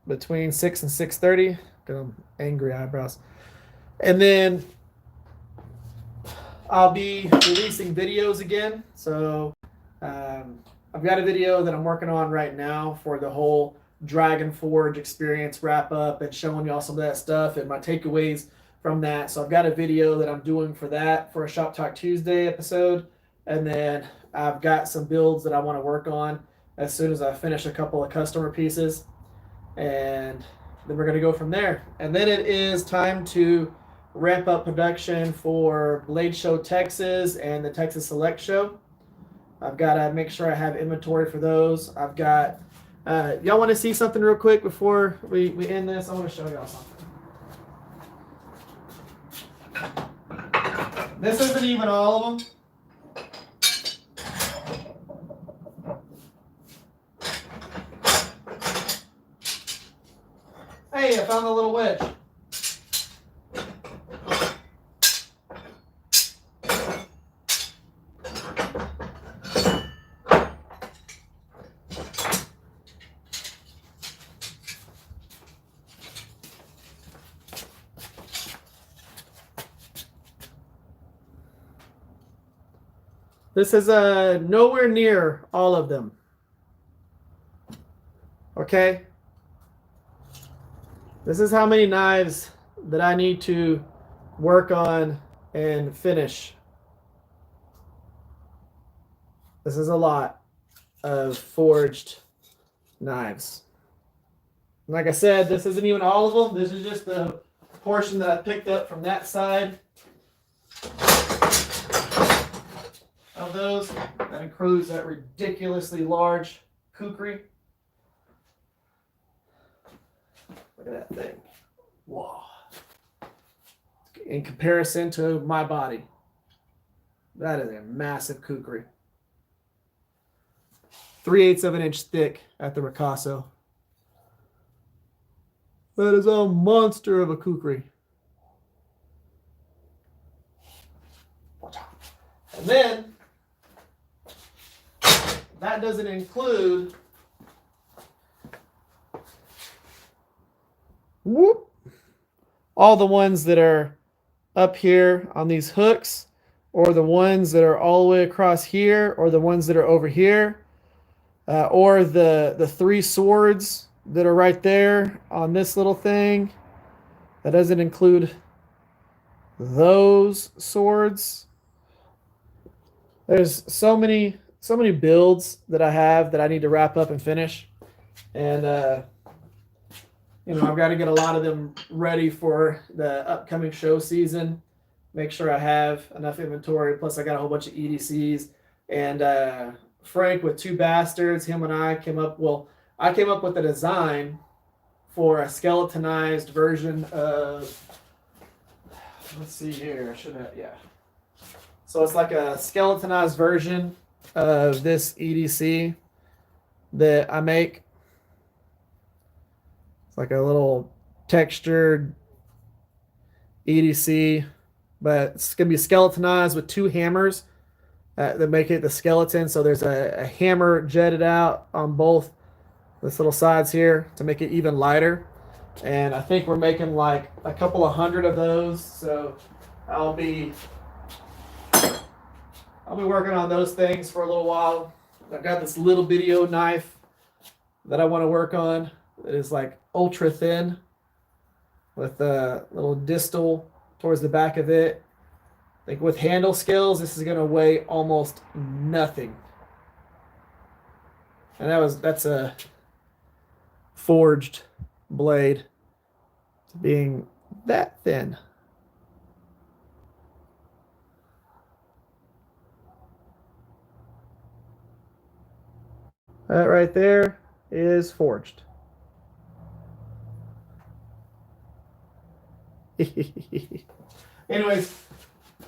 between 6 and 6:30. Got angry eyebrows. And then I'll be releasing videos again. So I've got a video that I'm working on right now for the whole Dragon Forge experience wrap up and showing y'all some of that stuff and my takeaways from that. So I've got a video that I'm doing for that for a Shop Talk Tuesday episode. And then I've got some builds that I want to work on as soon as I finish a couple of customer pieces. And then we're going to go from there. And then it is time to ramp up production for Blade Show Texas and the Texas Select Show. I've got to make sure I have inventory for those. I've got, y'all want to see something real quick before we end this? I want to show y'all something. This isn't even all of them. Hey, I found the little wedge. This is nowhere near all of them. Okay? This is how many knives that I need to work on and finish. This is a lot of forged knives. Like I said, this isn't even all of them. This is just the portion that I picked up from that side of those. That includes that ridiculously large kukri. Look at that thing. Whoa. In comparison to my body, that is a massive kukri. 3/8 of an inch thick at the ricasso. That is a monster of a kukri. And then, that doesn't include all the ones that are up here on these hooks, or the ones that are all the way across here, or the ones that are over here, or the 3 swords that are right there on this little thing. That doesn't include those swords. There's so many builds that I have that I need to wrap up and finish. And I've got to get a lot of them ready for the upcoming show season. Make sure I have enough inventory. Plus, I got a whole bunch of EDCs. And Frank with Two Bastards, him and I came up. Well, I came up with a design for a skeletonized version of. Let's see here. So it's like a skeletonized version of this EDC that I make. It's like a little textured EDC, but it's going to be skeletonized with 2 hammers that make it the skeleton. So there's a hammer jetted out on both this little sides here to make it even lighter. And I think we're making like a couple of hundred of those. So I'll be working on those things for a little while. I've got this little video knife that I want to work on. It is like ultra thin with a little distal towards the back of it. I think with handle skills, this is going to weigh almost nothing. And that's a forged blade being that thin. That right there is forged. Anyways,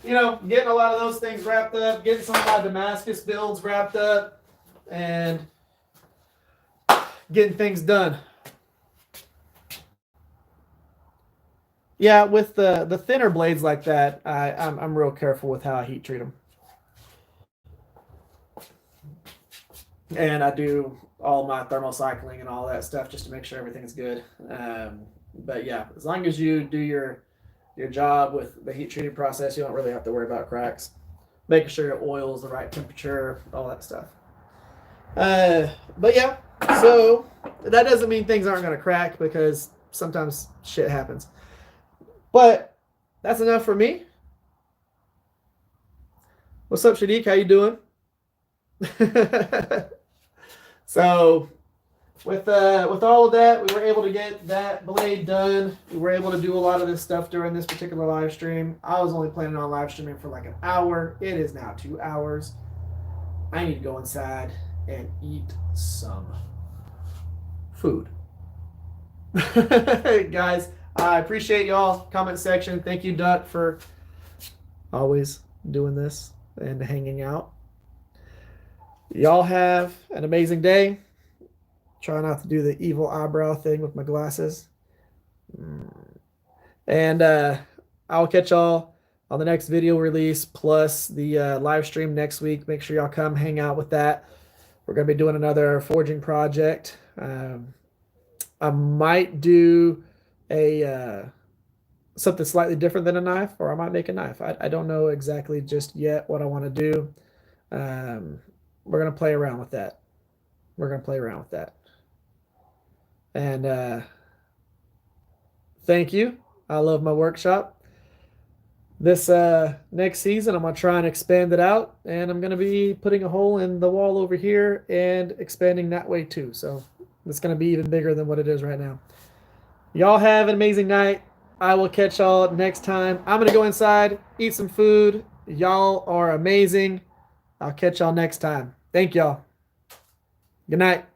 you know, getting a lot of those things wrapped up, getting some of my Damascus builds wrapped up, and getting things done. Yeah, with the thinner blades like that, I'm real careful with how I heat treat them. And I do all my thermal cycling and all that stuff just to make sure everything's good. But yeah, as long as you do your job with the heat treating process, you don't really have to worry about cracks. Making sure your oil is the right temperature, all that stuff. But yeah, so that doesn't mean things aren't going to crack because sometimes shit happens. But that's enough for me. What's up, Shadiq? How you doing? So with all of that, we were able to get that blade done. We were able to do a lot of this stuff during this particular live stream. I was only planning on live streaming for like an hour. It is now 2 hours. I need to go inside and eat some food. Guys, I appreciate y'all. Comment section. Thank you, Duck, for always doing this and hanging out. Y'all have an amazing day. Try not to do the evil eyebrow thing with my glasses. And I'll catch y'all on the next video release plus the live stream next week. Make sure y'all come hang out with that. We're going to be doing another forging project. I might do a something slightly different than a knife, or I might make a knife. I don't know exactly just yet what I want to do. We're going to play around with that. And thank you. I love my workshop. This next season, I'm going to try and expand it out. And I'm going to be putting a hole in the wall over here and expanding that way too. So it's going to be even bigger than what it is right now. Y'all have an amazing night. I will catch y'all next time. I'm going to go inside, eat some food. Y'all are amazing. I'll catch y'all next time. Thank y'all. Good night.